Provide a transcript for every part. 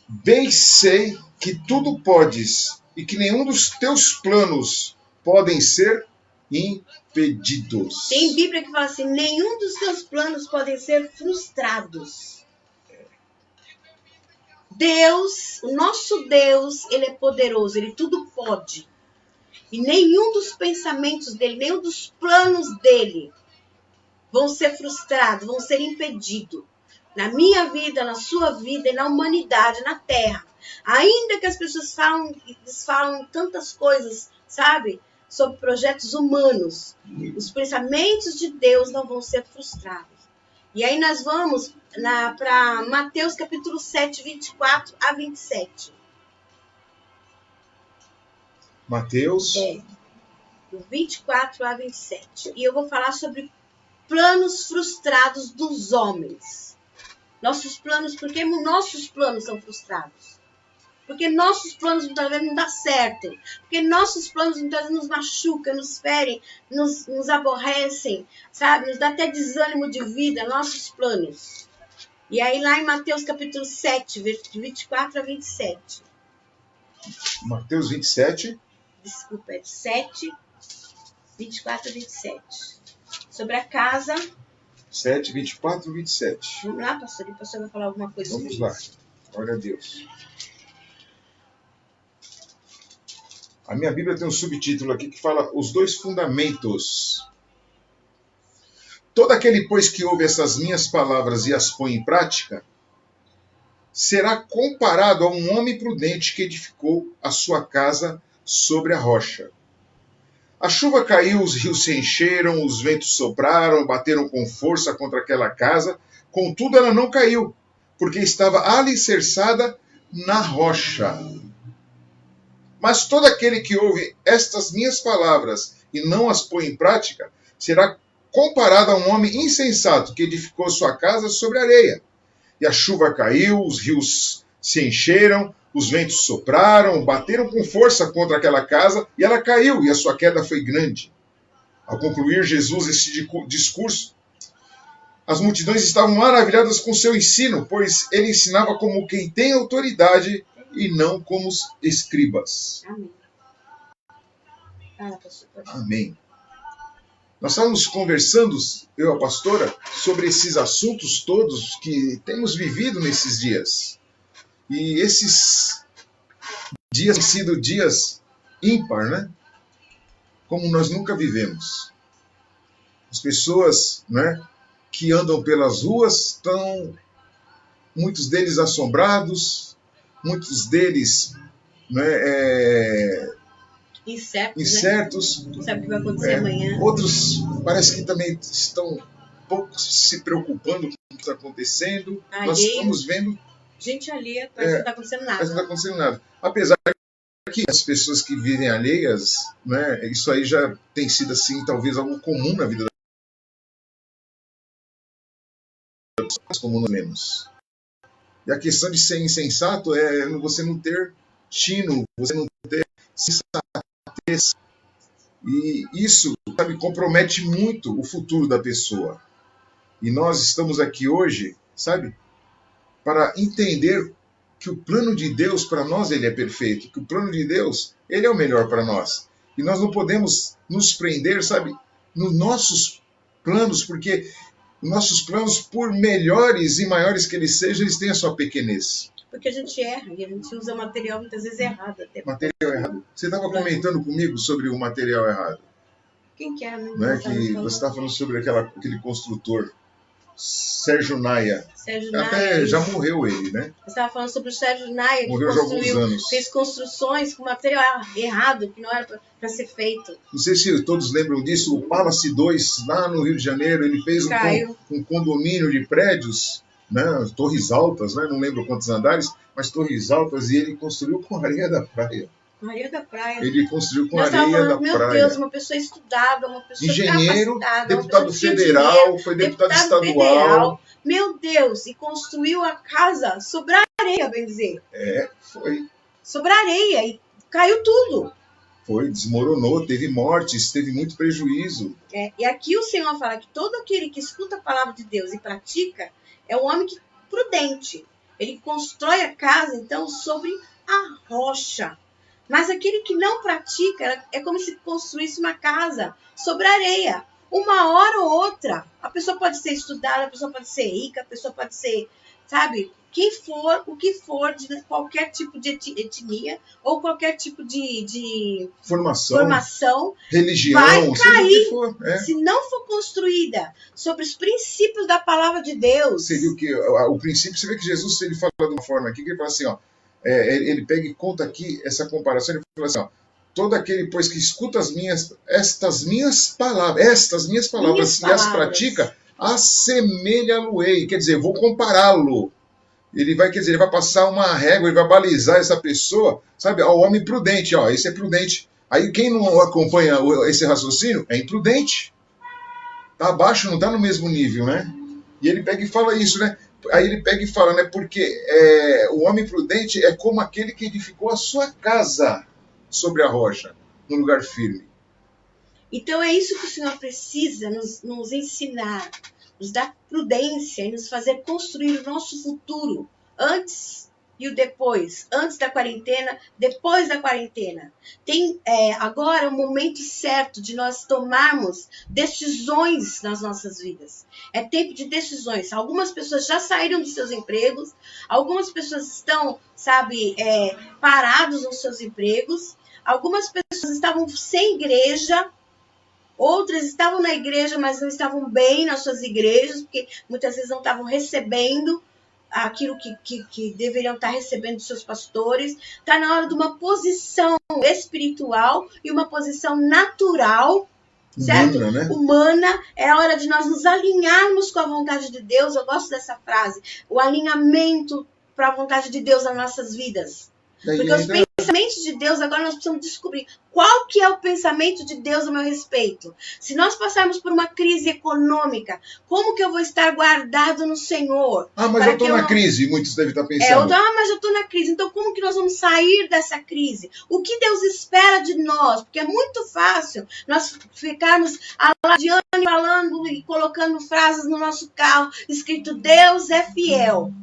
Bem sei que tudo podes e que nenhum dos teus planos podem ser impedidos. Tem Bíblia que fala assim, nenhum dos teus planos podem ser frustrados. Deus, o nosso Deus, ele é poderoso, ele tudo pode. E nenhum dos pensamentos dele, nenhum dos planos dele vão ser frustrados, vão ser impedidos. Na minha vida, na sua vida e na humanidade, na Terra. Ainda que as pessoas falam tantas coisas, sabe? Sobre projetos humanos. Os pensamentos de Deus não vão ser frustrados. E aí nós vamos para Mateus capítulo 7, 24 a 27. Mateus. Do 24 a 27. E eu vou falar sobre planos frustrados dos homens. Nossos planos, porque nossos planos são frustrados. Porque nossos planos muitas vezes não dão certo. Porque nossos planos muitas vezes nos machucam, nos ferem, nos aborrecem, sabe? Nos dá até desânimo de vida, nossos planos. E aí lá em Mateus capítulo 7, de 24 a 27. Mateus 27. Desculpa, é 7, 24 a 27. Sobre a casa. 7, 24 e 27. Vamos lá, pastor? E o pastor vai falar alguma coisa sobre isso? Vamos lá. Glória a Deus. A minha Bíblia tem um subtítulo aqui que fala os dois fundamentos. Todo aquele, pois, que ouve essas minhas palavras e as põe em prática, será comparado a um homem prudente que edificou a sua casa sobre a rocha. A chuva caiu, os rios se encheram, os ventos sopraram, bateram com força contra aquela casa. Contudo, ela não caiu, porque estava alicerçada na rocha. Mas todo aquele que ouve estas minhas palavras e não as põe em prática, será comparado a um homem insensato que edificou sua casa sobre areia. E a chuva caiu, os rios se encheram, os ventos sopraram, bateram com força contra aquela casa, e ela caiu, e a sua queda foi grande. Ao concluir Jesus esse discurso, as multidões estavam maravilhadas com seu ensino, pois ele ensinava como quem tem autoridade e não como os escribas. Amém. Nós estávamos conversando, eu e a pastora, sobre esses assuntos todos que temos vivido nesses dias. E esses dias têm sido dias ímpar, né? Como nós nunca vivemos. As pessoas, né, que andam pelas ruas estão, muitos deles assombrados, muitos deles, né, incertos. Não sabe o que vai acontecer amanhã. Outros parece que também estão um pouco se preocupando com o que está acontecendo. Nós estamos vendo gente alheia, parece que não está acontecendo nada. Parece que não está acontecendo nada. Apesar que as pessoas que vivem alheias, né, isso aí já tem sido assim, talvez algo comum na vida das pessoas, como nós lemos. E a questão de ser insensato é você não ter tino, você não ter sensatez. E isso, sabe, compromete muito o futuro da pessoa. E nós estamos aqui hoje, sabe, para entender que o plano de Deus para nós ele é perfeito, que o plano de Deus ele é o melhor para nós. E nós não podemos nos prender, sabe, nos nossos planos, porque os nossos planos, por melhores e maiores que eles sejam, eles têm a sua pequenez. Porque a gente erra e a gente usa material muitas vezes errado. Até. Material errado. Você estava comentando comigo sobre o material errado. Quem que era? Não é que você estava falando sobre aquele construtor, Sérgio Naia. Até já morreu ele, né? Você estava falando sobre o Sérgio Naia, que morreu já há alguns anos. Fez construções com material errado, que não era para ser feito. Não sei se todos lembram disso, o Palace 2, lá no Rio de Janeiro, ele fez um condomínio de prédios, né? Torres altas, né? Não lembro quantos andares, mas torres altas, e ele construiu com areia da praia. Areia da praia. Ele construiu com areia da meu praia. Meu Deus, uma pessoa estudada, uma pessoa engenheiro, capacitada, deputado federal, dinheiro, foi deputado estadual. Federal, meu Deus, e construiu a casa sobre a areia, bem dizer. Foi. Sobre a areia, e caiu tudo. Foi, desmoronou, teve mortes, teve muito prejuízo. E aqui o Senhor fala que todo aquele que escuta a palavra de Deus e pratica é um homem prudente. Ele constrói a casa, então, sobre a rocha. Mas aquele que não pratica, é como se construísse uma casa sobre a areia. Uma hora ou outra, a pessoa pode ser estudada, a pessoa pode ser rica, a pessoa pode ser, sabe, quem for, o que for, de qualquer tipo de etnia ou qualquer tipo de formação, religião, vai cair, for, se não for construída sobre os princípios da palavra de Deus. Seria o que? O princípio, você vê que Jesus, ele fala de uma forma aqui, que ele fala assim, ó, ele pega e conta aqui essa comparação, ele fala assim, ó, todo aquele, pois, que escuta estas minhas palavras e as pratica, assemelha-lo-ei. Quer dizer, eu vou compará-lo. Ele vai passar uma régua, ele vai balizar essa pessoa, sabe, ao homem prudente, ó, esse é prudente. Aí quem não acompanha esse raciocínio é imprudente. Tá abaixo, não tá no mesmo nível, né? E ele pega e fala isso, né? Aí ele pega e fala, né? Porque o homem prudente é como aquele que edificou a sua casa sobre a rocha, no lugar firme. Então é isso que o Senhor precisa nos ensinar, nos dar prudência e nos fazer construir o nosso futuro antes e o depois, antes da quarentena, depois da quarentena. Tem agora o momento certo de nós tomarmos decisões nas nossas vidas. É tempo de decisões. Algumas pessoas já saíram dos seus empregos, algumas pessoas estão, sabe, parados nos seus empregos, algumas pessoas estavam sem igreja, outras estavam na igreja, mas não estavam bem nas suas igrejas, porque muitas vezes não estavam recebendo aquilo que deveriam estar recebendo dos seus pastores. Está na hora de uma posição espiritual e uma posição natural, certo? Humana, né? Humana. É a hora de nós nos alinharmos com a vontade de Deus. Eu gosto dessa frase. O alinhamento para a vontade de Deus nas nossas vidas. Porque os pensamentos de Deus, agora nós precisamos descobrir qual que é o pensamento de Deus a meu respeito. Se nós passarmos por uma crise econômica, como que eu vou estar guardado no Senhor? Mas eu estou na crise, muitos devem estar pensando. Mas eu estou na crise. Então como que nós vamos sair dessa crise? O que Deus espera de nós? Porque é muito fácil nós ficarmos alardeando, falando e colocando frases no nosso carro, escrito Deus é fiel.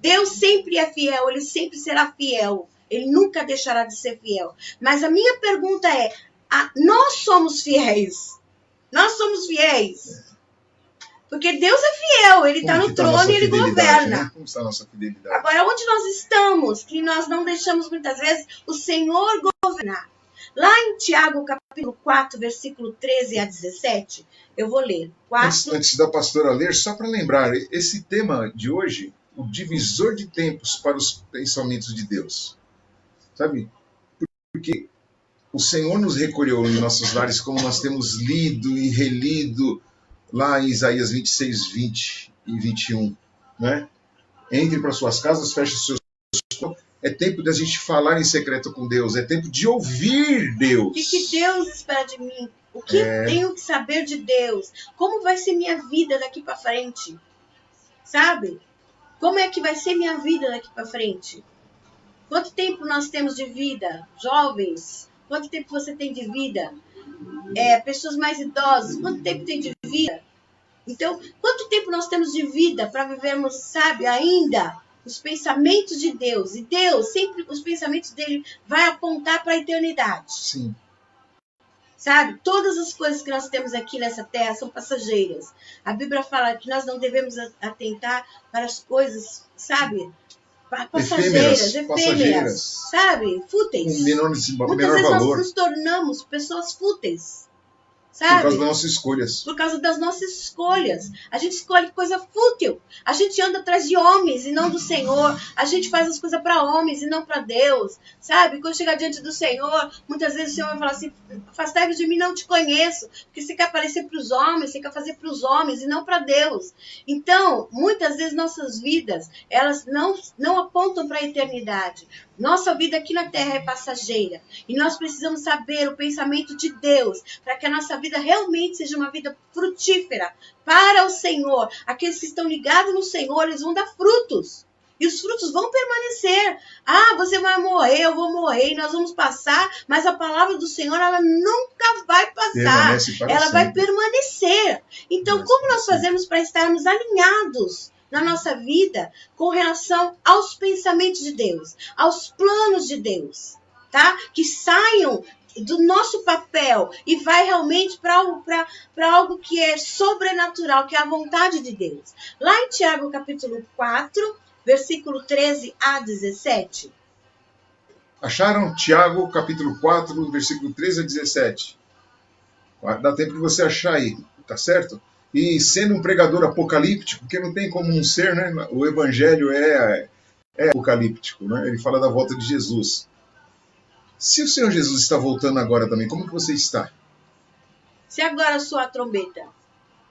Deus sempre é fiel, Ele sempre será fiel. Ele nunca deixará de ser fiel. Mas a minha pergunta é, nós somos fiéis? Nós somos fiéis? Porque Deus é fiel, Ele está no trono e Ele governa. Né? Como está a nossa fidelidade? Agora, onde nós estamos, que nós não deixamos muitas vezes o Senhor governar? Lá em Tiago, capítulo 4, versículo 13 a 17, eu vou ler. Antes da pastora ler, só para lembrar, esse tema de hoje, o divisor de tempos para os pensamentos de Deus. Sabe? Porque o Senhor nos recolheu em nossos lares, como nós temos lido e relido lá em Isaías 26, 20 e 21. Né? Entre para suas casas, feche os seus... É tempo da gente falar em secreto com Deus. É tempo de ouvir Deus. O que Deus espera de mim? O que tenho que saber de Deus? Como vai ser minha vida daqui para frente? Sabe? Como é que vai ser minha vida daqui para frente? Quanto tempo nós temos de vida? Jovens, quanto tempo você tem de vida? Pessoas mais idosas, quanto tempo tem de vida? Então, quanto tempo nós temos de vida para vivermos, sabe, ainda os pensamentos de Deus? E Deus, sempre os pensamentos dele vai apontar para a eternidade. Sim. Sabe? Todas as coisas que nós temos aqui nessa terra são passageiras. A Bíblia fala que nós não devemos atentar para as coisas, sabe? Passageiras, efêmeras, sabe? Fúteis. Muitas vezes valor. Nós nos tornamos pessoas fúteis. Por Sabe? causa das nossas escolhas. Por causa das nossas escolhas. A gente escolhe coisa fútil. A gente anda atrás de homens e não do Senhor. A gente faz as coisas para homens e não para Deus. Sabe? Quando chegar diante do Senhor, muitas vezes o Senhor vai falar assim, afastai-vos de mim, não te conheço. Porque você quer aparecer para os homens, você quer fazer para os homens e não para Deus. Então, muitas vezes nossas vidas, elas não apontam para a eternidade. Nossa vida aqui na terra é passageira. E nós precisamos saber o pensamento de Deus para que a nossa vida realmente seja uma vida frutífera para o Senhor. Aqueles que estão ligados no Senhor, eles vão dar frutos. E os frutos vão permanecer. Você vai morrer, eu vou morrer, e nós vamos passar, mas a palavra do Senhor, ela nunca vai passar. Ela vai permanecer. Então, como nós fazemos para estarmos alinhados na nossa vida com relação aos pensamentos de Deus, aos planos de Deus, tá? Que saiam do nosso papel e vai realmente para algo que é sobrenatural, que é a vontade de Deus. Lá em Tiago capítulo 4, versículo 13 a 17. Acharam Tiago, capítulo 4, versículo 13 a 17? Dá tempo de você achar aí, tá certo? E sendo um pregador apocalíptico, porque não tem como não ser, né? O evangelho é apocalíptico, né? Ele fala da volta de Jesus. Se o Senhor Jesus está voltando agora também, como que você está? Se agora soar a trombeta.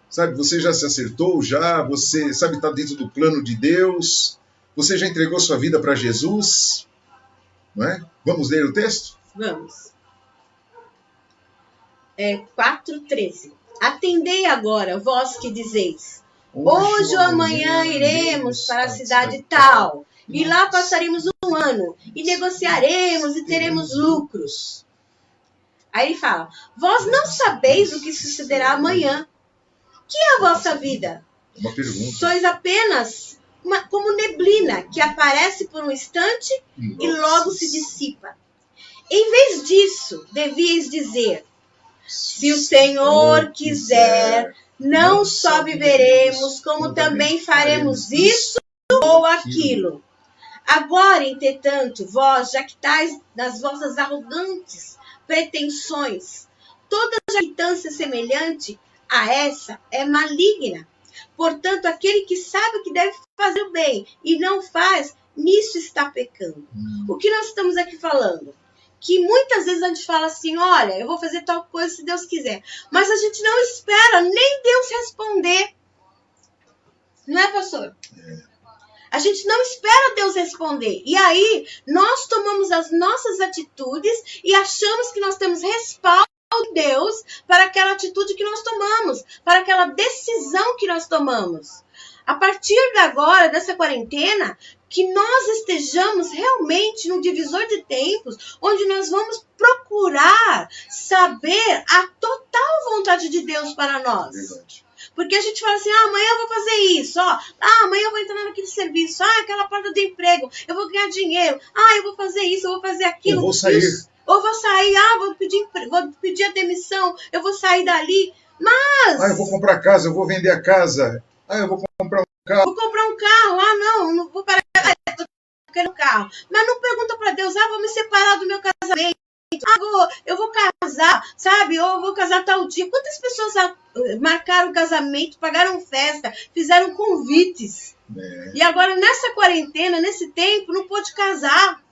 Sabe, você já se acertou? Já? Você, sabe, está dentro do plano de Deus? Você já entregou sua vida para Jesus? Não é? Vamos ler o texto? Vamos. 4:13. Atendei agora, vós que dizeis, hoje ou amanhã iremos para a cidade tal, e lá passaremos um ano, e negociaremos e teremos lucros. Aí ele fala, vós não sabeis o que sucederá amanhã. Que é a vossa vida? Uma pergunta. Sois apenas como neblina, que aparece por um instante e logo se dissipa. Em vez disso, devíeis dizer, se o Senhor quiser, não só viveremos, como também faremos isso ou aquilo. Agora, entretanto, vós jactais nas vossas arrogantes pretensões. Toda jactância semelhante a essa é maligna. Portanto, aquele que sabe que deve fazer o bem e não faz, nisso está pecando. O que nós estamos aqui falando? Que muitas vezes a gente fala assim, olha, eu vou fazer tal coisa se Deus quiser. Mas a gente não espera nem Deus responder. Não é, pastor? A gente não espera Deus responder. E aí, nós tomamos as nossas atitudes e achamos que nós temos respaldo de Deus para aquela atitude que nós tomamos, para aquela decisão que nós tomamos. A partir de agora, dessa quarentena, que nós estejamos realmente no divisor de tempos, onde nós vamos procurar saber a total vontade de Deus para nós. Verdade. Porque a gente fala assim, amanhã eu vou fazer isso, amanhã eu vou entrar naquele serviço, aquela porta do emprego, eu vou ganhar dinheiro, eu vou fazer isso, eu vou fazer aquilo. Eu vou sair. Isso, ou vou sair, vou pedir a demissão, eu vou sair dali, mas... eu vou comprar casa, eu vou vender a casa, eu vou comprar um carro. Vou comprar um carro, não vou parar, tô querendo um carro. Mas não pergunta para Deus, vou me separar do meu casamento. Eu vou casar, sabe? Ou eu vou casar tal dia. Quantas pessoas marcaram casamento, pagaram festa, fizeram convites? E agora, nessa quarentena, nesse tempo, não pôde casar.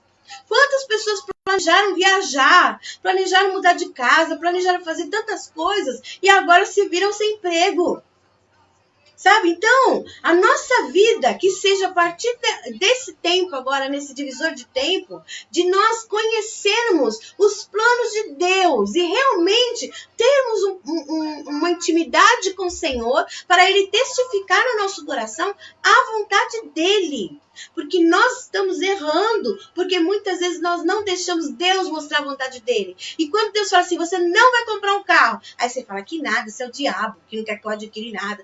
Quantas pessoas planejaram viajar, planejaram mudar de casa, planejaram fazer tantas coisas e agora se viram sem emprego? Sabe? Então, a nossa vida, que seja a partir desse tempo agora, nesse divisor de tempo, de nós conhecermos os planos de Deus e realmente termos uma intimidade com o Senhor para Ele testificar no nosso coração a vontade dEle. Porque nós estamos errando, porque muitas vezes nós não deixamos Deus mostrar a vontade dEle. E quando Deus fala assim, você não vai comprar um carro, aí você fala que nada, isso é o diabo, que não quer que eu adquire nada.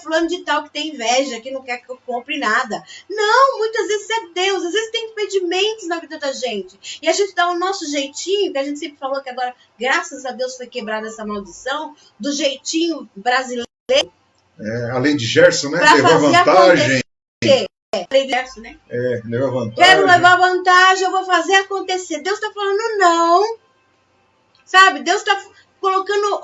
Fulano de tal que tem inveja, que não quer que eu compre nada. Não, muitas vezes é Deus, às vezes tem impedimentos na vida da gente. E a gente dá o nosso jeitinho, que a gente sempre falou que agora, graças a Deus, foi quebrada essa maldição, do jeitinho brasileiro. A lei de Gerson, né? Levar vantagem. Né? Levar vantagem. Quero levar vantagem, eu vou fazer acontecer. Deus está falando não. Sabe? Deus está colocando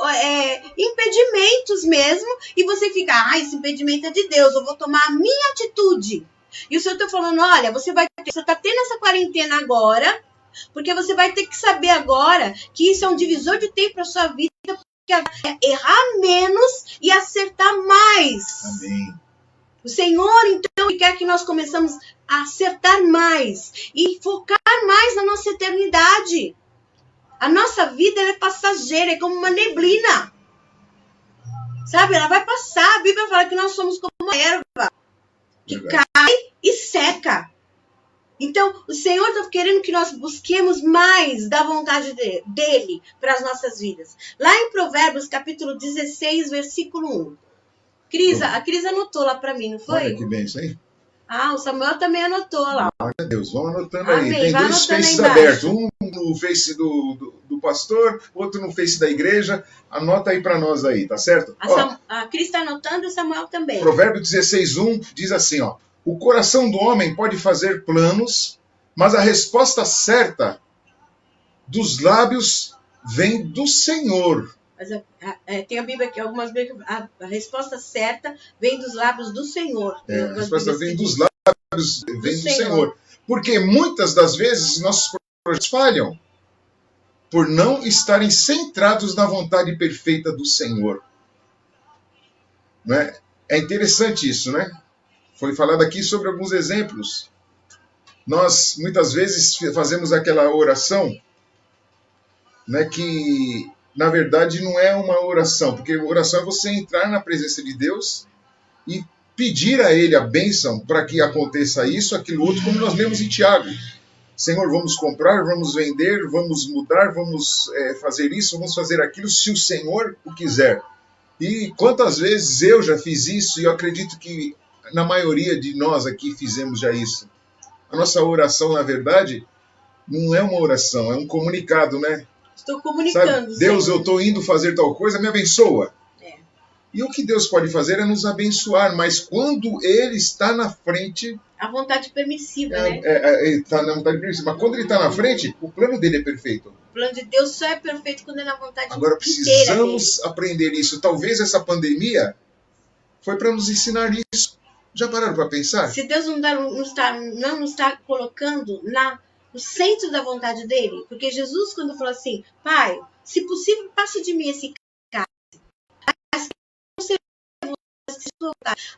impedimentos mesmo. E você fica, esse impedimento é de Deus, eu vou tomar a minha atitude. E o Senhor está falando, olha, você está tendo essa quarentena agora, porque você vai ter que saber agora que isso é um divisor de tempo para a sua vida, porque é errar menos e acertar mais. Amém. O Senhor, então, Ele quer que nós começamos a acertar mais e focar mais na nossa eternidade. A nossa vida ela é passageira, é como uma neblina. Sabe? Ela vai passar. A Bíblia fala que nós somos como uma erva que cai e seca. Então, o Senhor está querendo que nós busquemos mais da vontade dEle para as nossas vidas. Lá em Provérbios, capítulo 16, versículo 1. A Cris anotou lá para mim, não foi? Olha que bem isso aí. Ah, o Samuel também anotou lá. Glória a Deus, vamos anotando Amém. aí. Tem Vai 2 anotando faces aí abertos, embaixo. um no face do pastor, outro no face da igreja. Anota aí para nós aí, tá certo? A Cris está anotando e o Samuel também. Provérbio 16:1 diz assim, ó: o coração do homem pode fazer planos, mas a resposta certa dos lábios vem do Senhor. Mas tem a Bíblia aqui, algumas Bíblias, a resposta certa vem dos lábios do Senhor. A resposta vem dos lábios, vem do Senhor. Porque muitas das vezes nossos projetos falham por não estarem centrados na vontade perfeita do Senhor. Né? É interessante isso, né? Foi falado aqui sobre alguns exemplos. Nós, muitas vezes, fazemos aquela oração, né, que, na verdade, não é uma oração, porque oração é você entrar na presença de Deus e pedir a Ele a bênção para que aconteça isso, aquilo, outro, como nós lemos em Tiago. Senhor, vamos comprar, vamos vender, vamos mudar, vamos fazer isso, vamos fazer aquilo, se o Senhor o quiser. E quantas vezes eu já fiz isso, e eu acredito que na maioria de nós aqui fizemos já isso. A nossa oração, na verdade, não é uma oração, é um comunicado, né? Estou comunicando. Sabe? Deus, Senhor, eu estou indo fazer tal coisa, me abençoa. E o que Deus pode fazer é nos abençoar, mas quando Ele está na frente... A vontade permissiva, né? Está na vontade permissiva. Mas quando Ele está na frente, o plano dele é perfeito. O plano de Deus só é perfeito quando é na vontade inteira. Agora precisamos aprender isso. Talvez essa pandemia foi para nos ensinar isso. Já pararam para pensar? Se Deus não nos está colocando no centro da vontade dele, porque Jesus, quando falou assim, Pai, se possível, passa de mim esse cálice.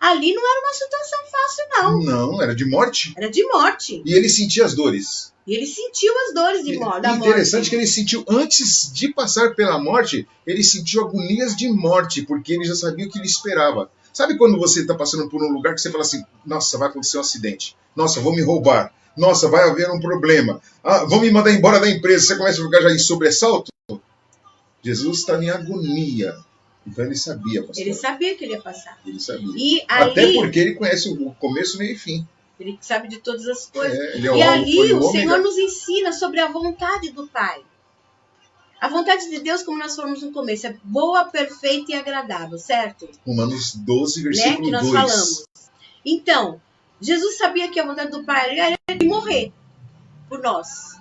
Ali não era uma situação fácil, não. Não, era de morte. Era de morte. E ele sentia as dores. E ele sentiu as dores da morte. Interessante que ele sentiu, antes de passar pela morte, ele sentiu agonias de morte, porque ele já sabia o que lhe esperava. Sabe quando você está passando por um lugar que você fala assim, nossa, vai acontecer um acidente. Nossa, vão me roubar. Nossa, vai haver um problema. Vão me mandar embora da empresa. Você começa a ficar já em sobressalto? Jesus está em agonia. Então ele sabia, pastor. Ele sabia que ele ia passar. Ele sabia. E ali, até porque ele conhece o começo, meio e fim. Ele sabe de todas as coisas. E ali o Senhor nos ensina sobre a vontade do Pai. A vontade de Deus, como nós falamos no começo, é boa, perfeita e agradável, certo? Romanos 12, versículo 2. Que nós falamos. Então, Jesus sabia que a vontade do Pai era de morrer por nós,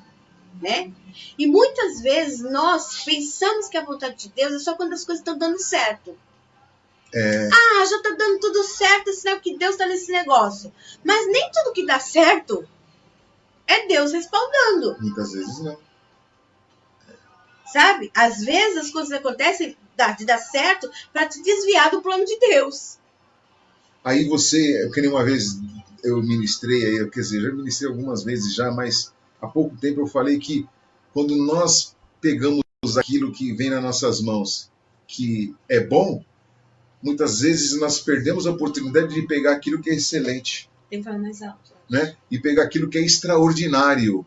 né? E muitas vezes nós pensamos que a vontade de Deus é só quando as coisas estão dando certo. Já está dando tudo certo, é sinal que Deus está nesse negócio. Mas nem tudo que dá certo é Deus respaldando. Muitas vezes não. Sabe? Às vezes as coisas acontecem de dar certo para te desviar do plano de Deus. Aí você, que nem uma vez eu ministrei, quer dizer, já ministrei algumas vezes já, mas há pouco tempo eu falei que quando nós pegamos aquilo que vem nas nossas mãos, que é bom, muitas vezes nós perdemos a oportunidade de pegar aquilo que é excelente. Tem que falar mais alto. Né? E pegar aquilo que é extraordinário.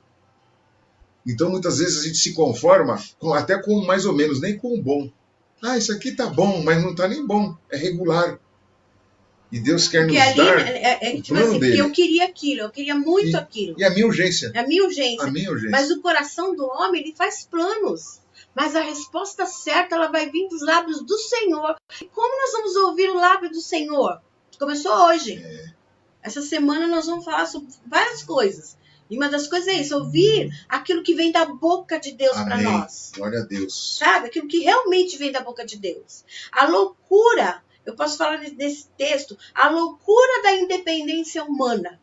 Então, muitas vezes a gente se conforma até com mais ou menos, nem com o bom. Isso aqui tá bom, mas não tá nem bom. É regular. E Deus quer porque nos ali, dar o tipo plano assim, dele. Eu queria aquilo, eu queria muito aquilo. E a minha urgência. A minha urgência. Mas o Mas coração do homem, ele faz planos. Mas a resposta certa, ela vai vir dos lábios do Senhor. E como nós vamos ouvir o lábio do Senhor? Começou hoje. Essa semana nós vamos falar sobre várias coisas. E uma das coisas é isso, ouvir aquilo que vem da boca de Deus para nós. Glória a Deus. Sabe? Aquilo que realmente vem da boca de Deus. A loucura, eu posso falar nesse texto, a loucura da independência humana.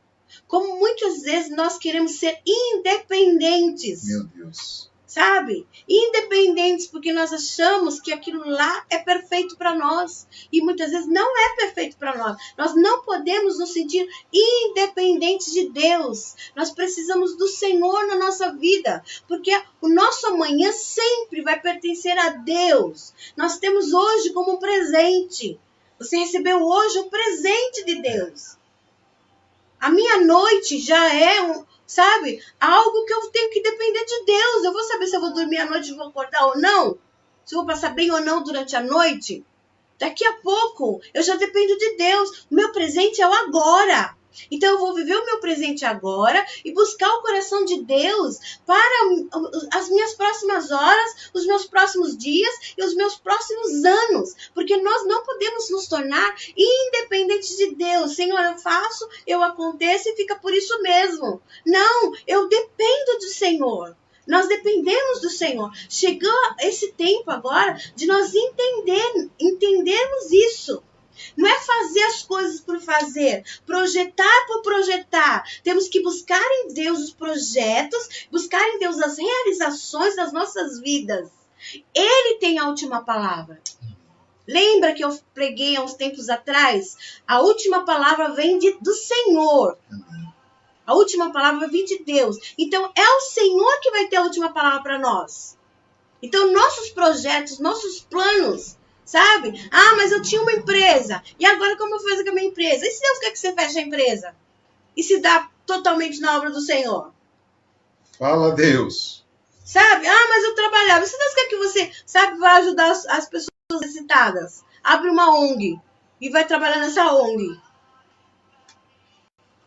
Como muitas vezes nós queremos ser independentes. Meu Deus. Sabe? Independentes, porque nós achamos que aquilo lá é perfeito para nós. E muitas vezes não é perfeito para nós. Nós não podemos nos sentir independentes de Deus. Nós precisamos do Senhor na nossa vida. Porque o nosso amanhã sempre vai pertencer a Deus. Nós temos hoje como um presente. Você recebeu hoje o presente de Deus. A minha noite já é sabe? Algo que eu tenho que depender de Deus. Eu vou saber se eu vou dormir à noite e vou acordar ou não. Se eu vou passar bem ou não durante a noite. Daqui a pouco, eu já dependo de Deus. O meu presente é o agora. Então, eu vou viver o meu presente agora e buscar o coração de Deus para as minhas próximas horas, os meus próximos dias e os meus próximos anos. Porque nós não podemos nos tornar independentes de Deus. Senhor, eu faço, eu aconteço e fica por isso mesmo. Não, eu dependo do Senhor. Nós dependemos do Senhor. Chegou esse tempo agora de nós entendermos isso. Não é fazer as coisas por fazer, projetar por projetar. Temos que buscar em Deus os projetos, buscar em Deus as realizações das nossas vidas. Ele tem a última palavra. Lembra que eu preguei há uns tempos atrás? A última palavra vem do Senhor. A última palavra vem de Deus. Então, é o Senhor que vai ter a última palavra para nós. Então, nossos projetos, nossos planos, sabe? Ah, mas eu tinha uma empresa. E agora como eu vou fazer com a minha empresa? E se Deus quer que você feche a empresa? E se dá totalmente na obra do Senhor? Fala, Deus. Sabe? Ah, mas eu trabalhava. E se Deus quer que você, sabe, vai ajudar as pessoas necessitadas? Abre uma ONG e vai trabalhar nessa ONG.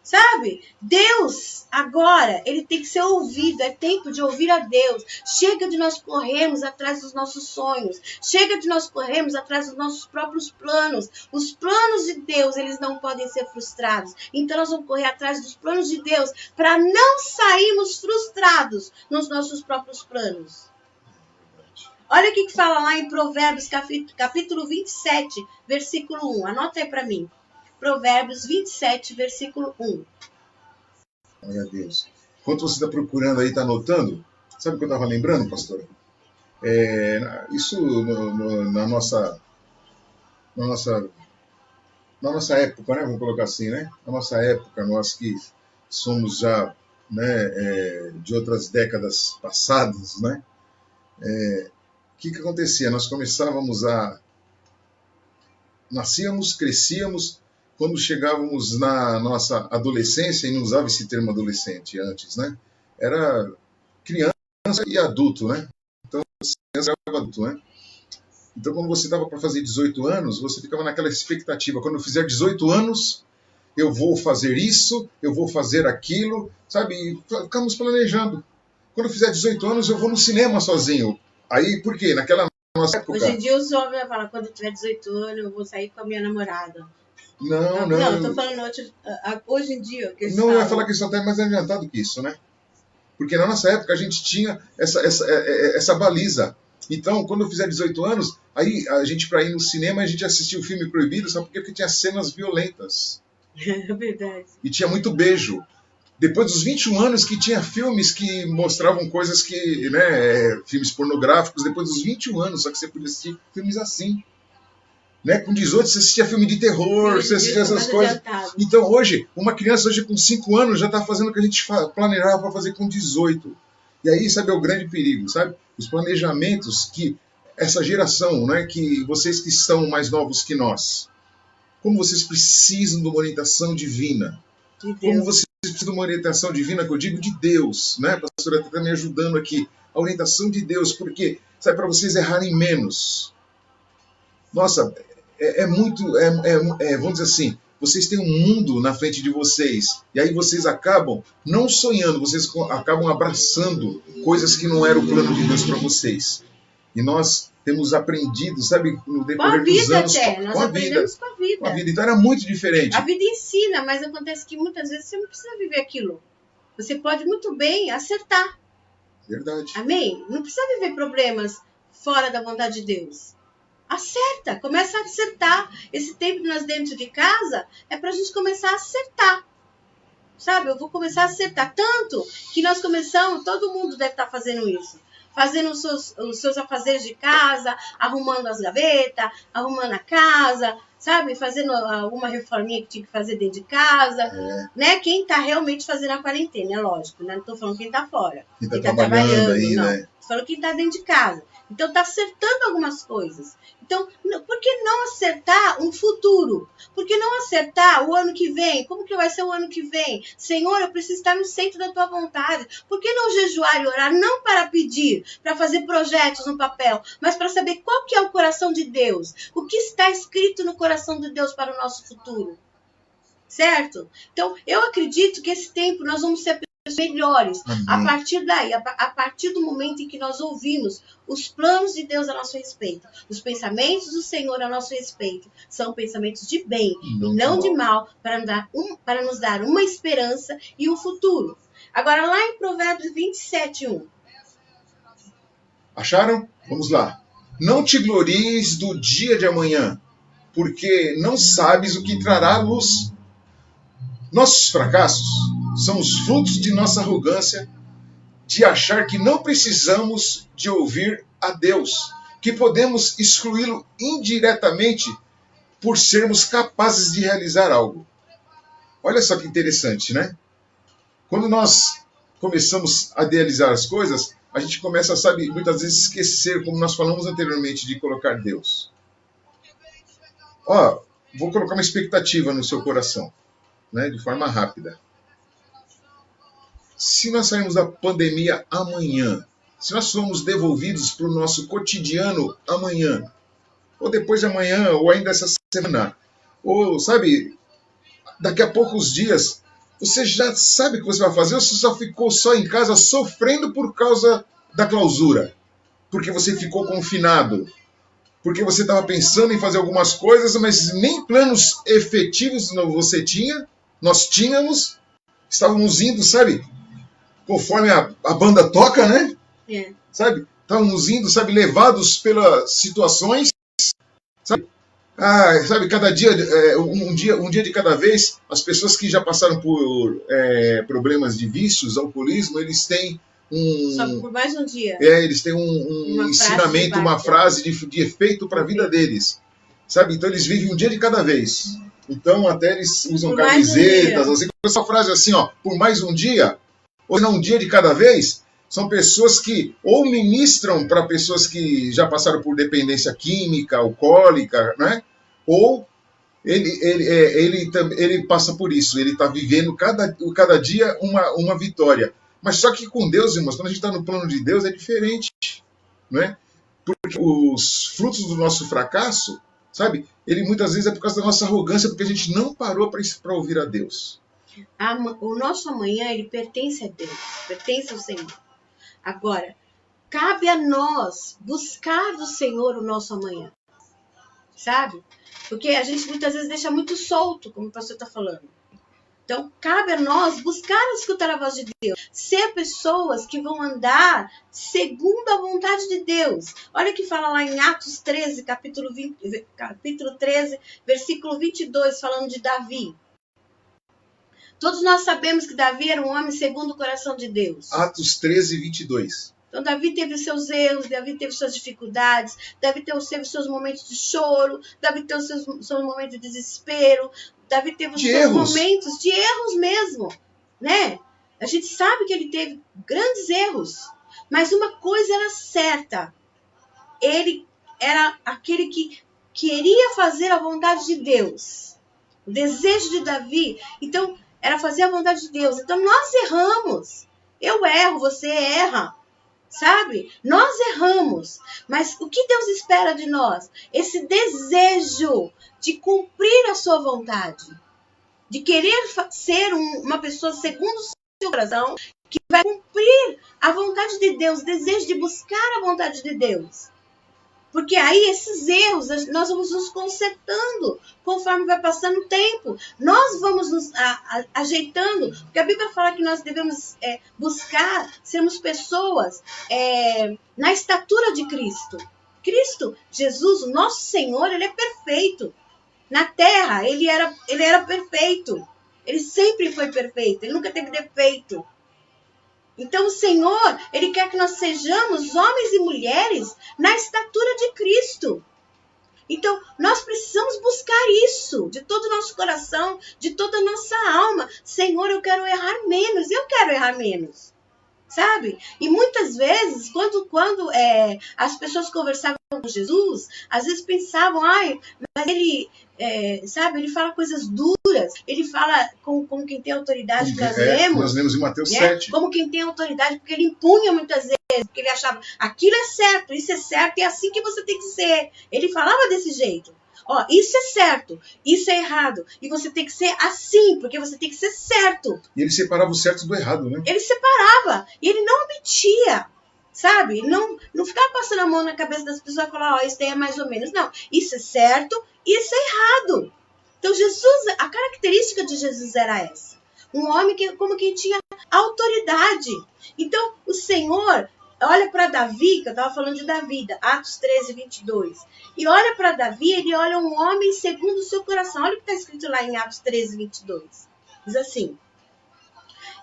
Sabe? Deus, agora, ele tem que ser ouvido. É tempo de ouvir a Deus. Chega de nós corrermos atrás dos nossos sonhos. Chega de nós corrermos atrás dos nossos próprios planos. Os planos de Deus, eles não podem ser frustrados. Então, nós vamos correr atrás dos planos de Deus para não sairmos frustrados nos nossos próprios planos. Olha o que fala lá em Provérbios, capítulo 27, versículo 1. Anota aí para mim. Provérbios 27, versículo 1. Glória a Deus. Enquanto você está procurando aí, está anotando, sabe o que eu estava lembrando, pastora? Isso na nossa época, né? Vamos colocar assim, né? Na nossa época, nós que somos já, né, de outras décadas passadas, né? O que acontecia? Nós começávamos nascíamos, crescíamos. Quando chegávamos na nossa adolescência, e não usava esse termo adolescente antes, né? Era criança e adulto, né? Então, criança e adulto, né? Então, quando você estava para fazer 18 anos, você ficava naquela expectativa. Quando eu fizer 18 anos, eu vou fazer isso, eu vou fazer aquilo, sabe? E ficamos planejando. Quando eu fizer 18 anos, eu vou no cinema sozinho. Aí, por quê? Naquela nossa época... Hoje em dia, os jovens falam, quando eu tiver 18 anos, eu vou sair com a minha namorada. Não. Não, eu tô falando hoje em dia. Que não, eu ia falar que isso até é mais adiantado que isso, né? Porque na nossa época a gente tinha essa baliza. Então, quando eu fizer 18 anos, aí a gente, para ir no cinema, a gente assistia o filme proibido, sabe por quê? Porque tinha cenas violentas. É verdade. E tinha muito beijo. Depois dos 21 anos que tinha filmes que mostravam coisas que, né, filmes pornográficos, depois dos 21 anos, só que você podia assistir filmes assim. Né? Com 18 você assistia filme de terror, você assistia essas coisas. Adiantado. Então hoje, uma criança hoje com 5 anos já está fazendo o que a gente planejava para fazer com 18. E aí, sabe, é o grande perigo, sabe? Os planejamentos que essa geração, né, que vocês que são mais novos que nós, como vocês precisam de uma orientação divina. De Deus. Como vocês precisam de uma orientação divina, que eu digo de Deus, né? A pastora está me ajudando aqui. A orientação de Deus, porque, sabe, para vocês errarem menos. Nossa, vamos dizer assim, vocês têm um mundo na frente de vocês, e aí vocês acabam não sonhando, vocês acabam abraçando coisas que não eram o plano de Deus para vocês. E nós temos aprendido, sabe, no decorrer dos anos, nós aprendemos com a vida. Com a vida. Então era muito diferente. A vida ensina, mas acontece que muitas vezes você não precisa viver aquilo. Você pode muito bem acertar. Verdade. Amém? Não precisa viver problemas fora da vontade de Deus. Acerta, começa a acertar. Esse tempo que nós dentro de casa é para a gente começar a acertar. Sabe, eu vou começar a acertar. Tanto que nós começamos, todo mundo deve estar fazendo isso. Fazendo os seus afazeres de casa, arrumando as gavetas, arrumando a casa, sabe, fazendo alguma reforminha que tinha que fazer dentro de casa, né? Quem está realmente fazendo a quarentena, é lógico, né? Não estou falando quem está fora, Quem quem está está trabalhando, aí, não. né? Estou falando quem está dentro de casa. Então, está acertando algumas coisas. Então, por que não acertar um futuro? Por que não acertar o ano que vem? Como que vai ser o ano que vem? Senhor, eu preciso estar no centro da tua vontade. Por que não jejuar e orar? Não para pedir, para fazer projetos no papel, mas para saber qual que é o coração de Deus. O que está escrito no coração de Deus para o nosso futuro. Certo? Então, eu acredito que esse tempo nós vamos ser melhores. A partir daí, a partir do momento em que nós ouvimos os planos de Deus a nosso respeito, os pensamentos do Senhor a nosso respeito, são pensamentos de bem e não de mal, para nos dar uma esperança e um futuro. Agora, lá em Provérbios 27:1. Acharam? Vamos lá. Não te glories do dia de amanhã, porque não sabes o que trará a luz. Nossos fracassos são os frutos de nossa arrogância de achar que não precisamos de ouvir a Deus, que podemos excluí-lo indiretamente por sermos capazes de realizar algo. Olha só que interessante, né? Quando nós começamos a idealizar as coisas, a gente começa a, sabe, muitas vezes esquecer, como nós falamos anteriormente, de colocar Deus. Ó, vou colocar uma expectativa no seu coração, né, de forma rápida. Se nós sairmos da pandemia amanhã, se nós formos devolvidos para o nosso cotidiano amanhã, ou depois de amanhã, ou ainda essa semana, ou, sabe, daqui a poucos dias, você já sabe o que você vai fazer ou você só ficou só em casa sofrendo por causa da clausura? Porque você ficou confinado? Porque você estava pensando em fazer algumas coisas, mas nem planos efetivos você tinha, nós tínhamos, estávamos indo, sabe, conforme a banda toca, né? É. Sabe? Estávamos indo, sabe, levados pelas situações, sabe? Sabe, cada dia, um dia de cada vez, as pessoas que já passaram por problemas de vícios, alcoolismo, eles têm Só por mais um dia. Eles têm um ensinamento, uma frase de efeito para a vida deles. Sabe? Então eles vivem um dia de cada vez. Então até eles usam camisetas, assim, com essa frase assim, ó, por mais um dia, ou não um dia de cada vez. São pessoas que ou ministram para pessoas que já passaram por dependência química, alcoólica, né? Ou ele passa por isso, ele está vivendo cada dia uma vitória. Mas só que com Deus, irmãos, quando a gente está no plano de Deus, é diferente, né? Porque os frutos do nosso fracasso, sabe? Ele muitas vezes é por causa da nossa arrogância, porque a gente não parou para ouvir a Deus. O nosso amanhã, ele pertence a Deus, pertence ao Senhor. Agora, cabe a nós buscar do Senhor o nosso amanhã, sabe? Porque a gente muitas vezes deixa muito solto, como o pastor está falando. Então, cabe a nós buscar escutar a voz de Deus. Ser pessoas que vão andar segundo a vontade de Deus. Olha o que fala lá em Atos 13, capítulo 13, versículo 22, falando de Davi. Todos nós sabemos que Davi era um homem segundo o coração de Deus. Atos 13, 22. Então, Davi teve os seus erros, Davi teve suas dificuldades, Davi teve os seus momentos de choro, Davi teve os seus momentos de desespero, Davi teve os seus momentos de erros mesmo, né? A gente sabe que ele teve grandes erros, mas uma coisa era certa, ele era aquele que queria fazer a vontade de Deus. O desejo de Davi, então, era fazer a vontade de Deus. Então, nós erramos. Eu erro, você erra. Sabe? Nós erramos, mas o que Deus espera de nós? Esse desejo de cumprir a sua vontade, de querer ser uma pessoa segundo o seu coração, que vai cumprir a vontade de Deus, desejo de buscar a vontade de Deus. Porque aí esses erros, nós vamos nos consertando conforme vai passando o tempo. Nós vamos nos ajeitando, porque a Bíblia fala que nós devemos buscar sermos pessoas na estatura de Cristo. Cristo, Jesus, o nosso Senhor, ele é perfeito. Na terra, ele era perfeito. Ele sempre foi perfeito, ele nunca teve defeito. Então o Senhor, ele quer que nós sejamos homens e mulheres na estatura de Cristo. Então, nós precisamos buscar isso de todo o nosso coração, de toda a nossa alma. Senhor, eu quero errar menos, sabe? E muitas vezes, quando as pessoas conversavam com Jesus, às vezes pensavam, mas ele, sabe, ele fala coisas duras, ele fala como quem tem autoridade, nós lemos em Mateus né? 7. Como quem tem autoridade, porque ele impunha muitas vezes, porque ele achava, aquilo é certo, isso é certo, e é assim que você tem que ser. Ele falava desse jeito. Ó, isso é certo, isso é errado. E você tem que ser assim, porque você tem que ser certo. E ele separava o certo do errado, né? Ele separava. E ele não omitia, sabe? Não ficava passando a mão na cabeça das pessoas e falar, isso daí é mais ou menos. Não, isso é certo, isso é errado. Então, a característica de Jesus era essa. Um homem como quem tinha autoridade. Então, o Senhor olha para Davi, que eu estava falando de Davi, Atos 13, 22. E olha para Davi, ele olha um homem segundo o seu coração. Olha o que está escrito lá em Atos 13, 22. Diz assim: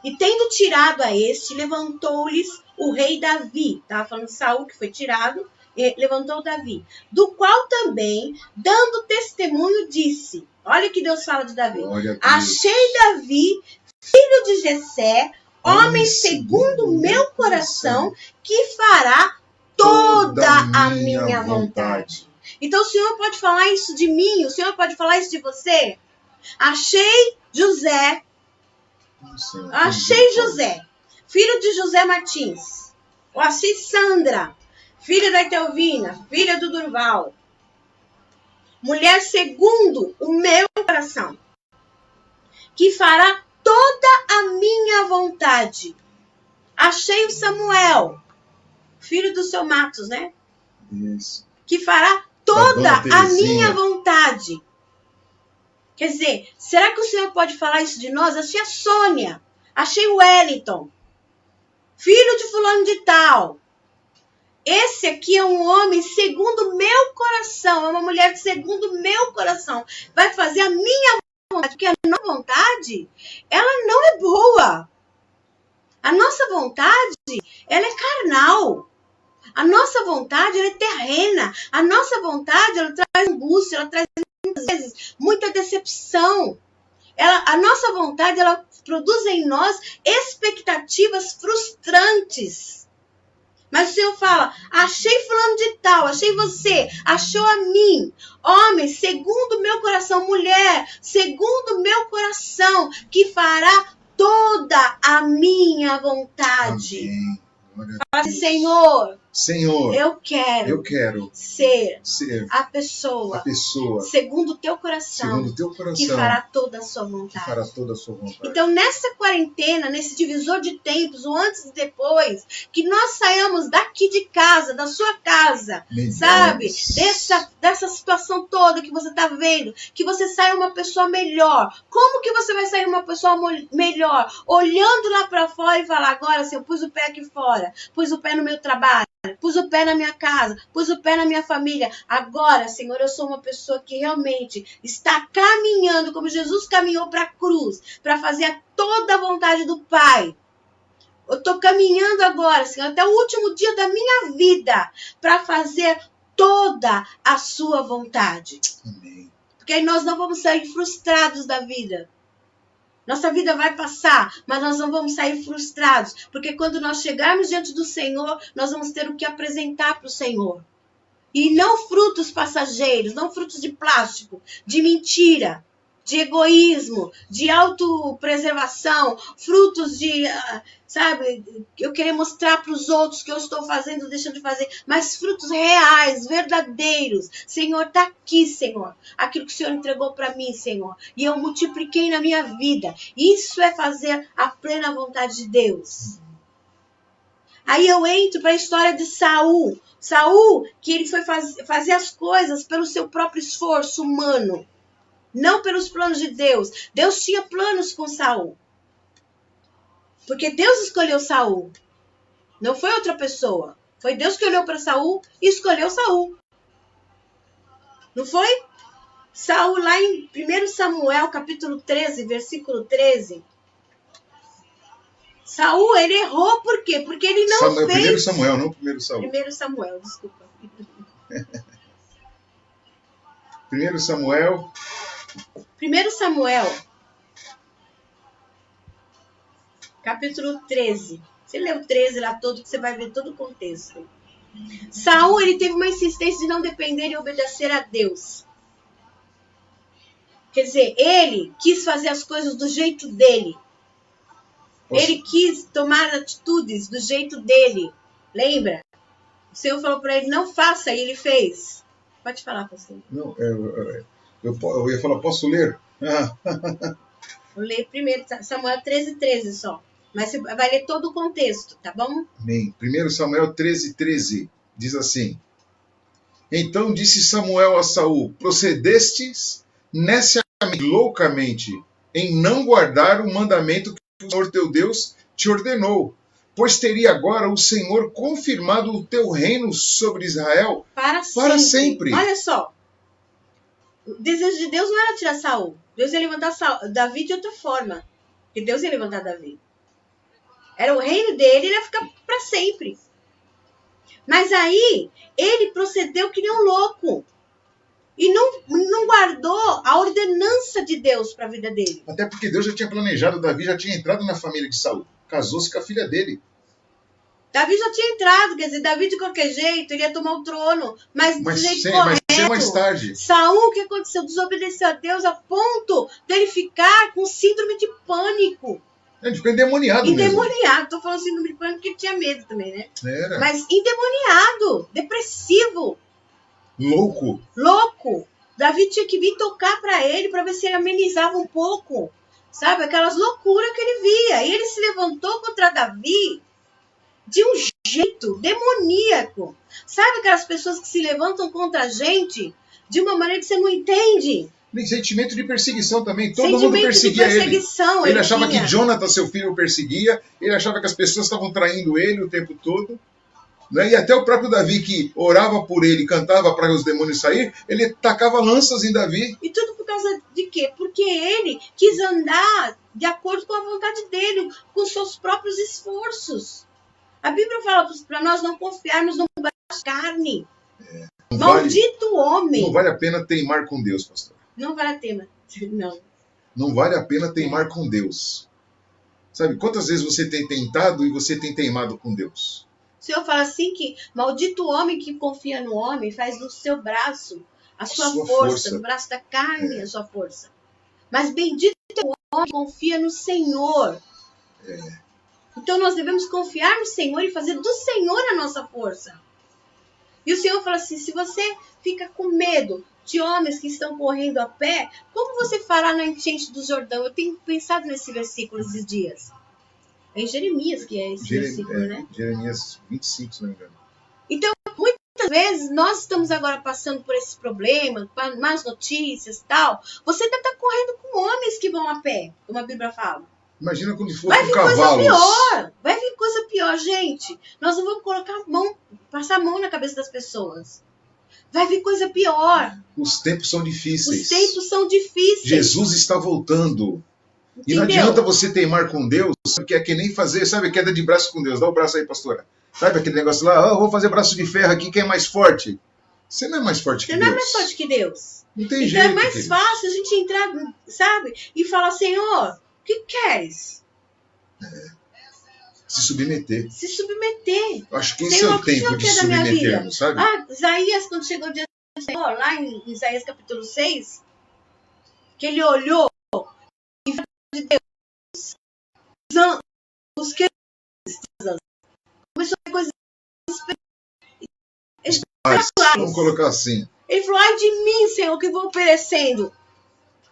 e tendo tirado a este, levantou-lhes o rei Davi. Estava falando de Saul, que foi tirado, levantou Davi. Do qual também, dando testemunho, disse. Olha o que Deus fala de Davi. Achei Davi, filho de Jessé, homem segundo o meu coração, que fará toda a minha vontade. Então o Senhor pode falar isso de mim, o Senhor pode falar isso de você. Achei José, filho de José Martins. Ou achei Sandra, filha da Etelvina, filha do Durval. Mulher segundo o meu coração, que fará toda a minha vontade. Achei o Samuel, filho do seu Matos, né? Isso. Que fará toda a minha vontade. Quer dizer, será que o Senhor pode falar isso de nós? Achei a Sônia, achei o Wellington, filho de fulano de tal. Esse aqui é um homem segundo o meu coração, é uma mulher segundo o meu coração. Vai fazer a minha vontade, porque a nossa vontade, ela não é boa. A nossa vontade, ela é carnal. A nossa vontade, ela é terrena. A nossa vontade, ela traz angústia, ela traz, muitas vezes, muita decepção. A nossa vontade, ela produz em nós expectativas frustrantes. Mas o Senhor fala, achei fulano de tal, achei você, achou a mim. Homem, segundo o meu coração, mulher, segundo o meu coração, que fará toda a minha vontade. Amém. Fala, Senhor, eu quero ser a pessoa segundo o teu coração, que fará toda a sua vontade. Então, nessa quarentena, nesse divisor de tempos, o antes e depois, que nós saiamos daqui de casa, da sua casa, sabe? Dessa situação toda que você está vendo, que você saia uma pessoa melhor. Como que você vai sair uma pessoa melhor? Olhando lá para fora e falar, agora, se eu pus o pé aqui fora, pus o pé no meu trabalho, pus o pé na minha casa, pus o pé na minha família. Agora, Senhor, eu sou uma pessoa que realmente está caminhando como Jesus caminhou para a cruz, para fazer toda a vontade do Pai. Eu estou caminhando agora, Senhor, até o último dia da minha vida, para fazer toda a sua vontade. Amém. Porque aí nós não vamos sair frustrados da vida. Nossa vida vai passar, mas nós não vamos sair frustrados. Porque quando nós chegarmos diante do Senhor, nós vamos ter o que apresentar para o Senhor. E não frutos passageiros, não frutos de plástico, de mentira, de egoísmo, de autopreservação, frutos de, sabe, eu querer mostrar para os outros que eu estou fazendo, deixando de fazer, mas frutos reais, verdadeiros. Senhor, está aqui, Senhor, aquilo que o Senhor entregou para mim, Senhor, e eu multipliquei na minha vida. Isso é fazer a plena vontade de Deus. Aí eu entro para a história de Saul. Saul, que ele foi fazer as coisas pelo seu próprio esforço humano, não pelos planos de Deus. Deus tinha planos com Saul. Porque Deus escolheu Saul. Não foi outra pessoa. Foi Deus que olhou para Saul e escolheu Saul. Não foi? Saul, lá em 1 Samuel, capítulo 13, versículo 13. Saul, ele errou por quê? Porque ele não fez... 1 Samuel, não 1 Saul. 1 Samuel, desculpa. 1 Samuel. 1 Samuel, capítulo 13. Você lê o 13 lá todo, que você vai ver todo o contexto. Saul, ele teve uma insistência de não depender e obedecer a Deus. Quer dizer, ele quis fazer as coisas do jeito dele. Ele quis tomar atitudes do jeito dele. Lembra? O Senhor falou para ele, não faça, e ele fez. Pode falar, pastor. Não, eu ia falar, posso ler? Vou ler primeiro Samuel 13 só. Mas você vai ler todo o contexto, tá bom? Amém. 1 Samuel 13 diz assim: Então disse Samuel a Saul: Procedestes neciamente, loucamente, em não guardar o mandamento que o Senhor teu Deus te ordenou, pois teria agora o Senhor confirmado o teu reino sobre Israel para sempre. Olha só. O desejo de Deus não era tirar Saul. Deus ia levantar Davi de outra forma. Porque Deus ia levantar Davi. Era o reino dele, ele ia ficar para sempre. Mas aí, ele procedeu que nem um louco. E não guardou a ordenança de Deus para a vida dele. Até porque Deus já tinha planejado, Davi já tinha entrado na família de Saul. Casou-se com a filha dele. Davi já tinha entrado, quer dizer, Davi de qualquer jeito, ele ia tomar o trono, mas do jeito correto. Mas mais tarde. Saul, o que aconteceu? Desobedeceu a Deus a ponto dele ficar com síndrome de pânico. Ele ficou endemoniado mesmo. Endemoniado. Tô falando síndrome de pânico porque ele tinha medo também, né? Era. Mas endemoniado, depressivo. Louco. Davi tinha que vir tocar para ele para ver se ele amenizava um pouco. Sabe? Aquelas loucuras que ele via. E ele se levantou contra Davi de um jeito demoníaco. Sabe aquelas pessoas que se levantam contra a gente de uma maneira que você não entende? Sentimento de perseguição também. Todo mundo perseguia ele. Ele achava que Jonathan, seu filho, o perseguia. Ele achava que as pessoas estavam traindo ele o tempo todo. Né? E até o próprio Davi, que orava por ele, cantava para os demônios sair, ele tacava lanças em Davi. E tudo por causa de quê? Porque ele quis andar de acordo com a vontade dele, com seus próprios esforços. A Bíblia fala para nós não confiarmos no braço da carne. Maldito homem. Não vale a pena teimar com Deus, pastor. Não vale a pena. Não. Não vale a pena teimar com Deus. Sabe, quantas vezes você tem tentado e você tem teimado com Deus? O Senhor fala assim que maldito homem que confia no homem faz do seu braço a sua força, do braço da carne a sua força. Mas bendito é o homem que confia no Senhor. Então nós devemos confiar no Senhor e fazer do Senhor a nossa força. E o Senhor fala assim, se você fica com medo de homens que estão correndo a pé, como você fará na enchente do Jordão? Eu tenho pensado nesse versículo esses dias. É em Jeremias que é esse versículo, né? Jeremias 25, se não me engano. Então, muitas vezes, nós estamos agora passando por esse problema, com más notícias e tal. Você deve estar correndo com homens que vão a pé, como a Bíblia fala. Imagina quando for Vai com vir cavalos. coisa pior. Vai vir coisa pior, gente. Nós não vamos colocar a mão, passar a mão na cabeça das pessoas. Vai vir coisa pior. Os tempos são difíceis. Os tempos são difíceis. Jesus está voltando. Entendeu? E não adianta você teimar com Deus, que é que nem fazer, sabe, queda de braço com Deus. Dá o braço aí, pastora. Sabe aquele negócio lá, vou fazer braço de ferro aqui, quem é mais forte? Você não é mais forte que Deus. Você não é mais forte que Deus. Não tem então jeito. É mais fácil a gente entrar, sabe, e falar, Senhor, o que queres? Se submeter. Se submeter. Acho que esse é o tempo de submetermos, sabe? Isaías, quando chegou o dia do Senhor, lá em Isaías capítulo 6, que ele olhou e viu de Deus, os que começou a ver coisas vamos colocar assim. Ele falou, ai de mim, Senhor, que vou perecendo.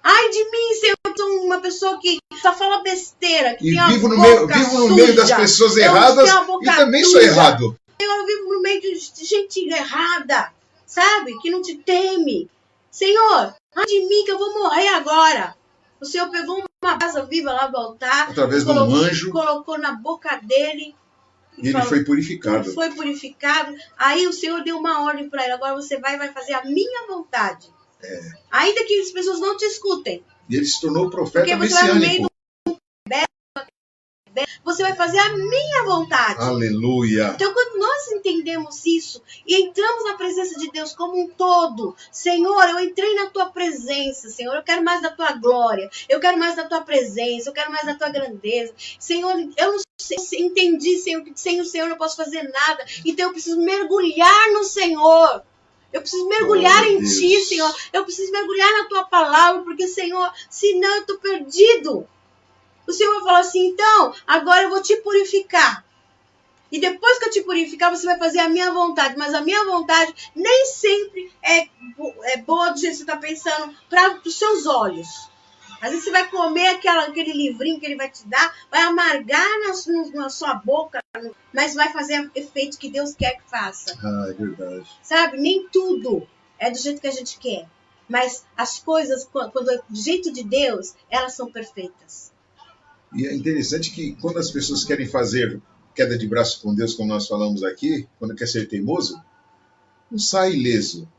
Ai de mim, Senhor, eu sou uma pessoa que só fala besteira, que e tem vivo no meio das pessoas erradas e também sou errado. Eu vivo no meio de gente errada, sabe? Que não te teme. Senhor, ai de mim que eu vou morrer agora. O Senhor pegou uma brasa viva lá do altar. Através de um anjo. Colocou na boca dele. E ele foi purificado. Ele foi purificado. Aí o Senhor deu uma ordem para ele. Agora você vai fazer a minha vontade. Ainda que as pessoas não te escutem. E ele se tornou profeta messiânico. você vai fazer a minha vontade. Aleluia. Então, quando nós entendemos isso e entramos na presença de Deus como um todo, Senhor, eu entrei na tua presença, Senhor, eu quero mais da tua glória, eu quero mais da tua presença, eu quero mais da tua grandeza. Senhor, eu não sei, entendi, Senhor, que sem o Senhor eu não posso fazer nada, então eu preciso mergulhar no Senhor. Eu preciso mergulhar em ti, Senhor. Eu preciso mergulhar na tua palavra, porque, Senhor, senão eu estou perdido. O Senhor vai falar assim, então, agora eu vou te purificar. E depois que eu te purificar, você vai fazer a minha vontade. Mas a minha vontade nem sempre é boa do jeito que você está pensando para os seus olhos. Às vezes você vai comer aquele livrinho que ele vai te dar, vai amargar na sua boca, mas vai fazer o efeito que Deus quer que faça. Ah, é verdade. Sabe? Nem tudo é do jeito que a gente quer. Mas as coisas, quando é do jeito de Deus, elas são perfeitas. E é interessante que quando as pessoas querem fazer queda de braço com Deus, como nós falamos aqui, quando quer ser teimoso, não sai ileso.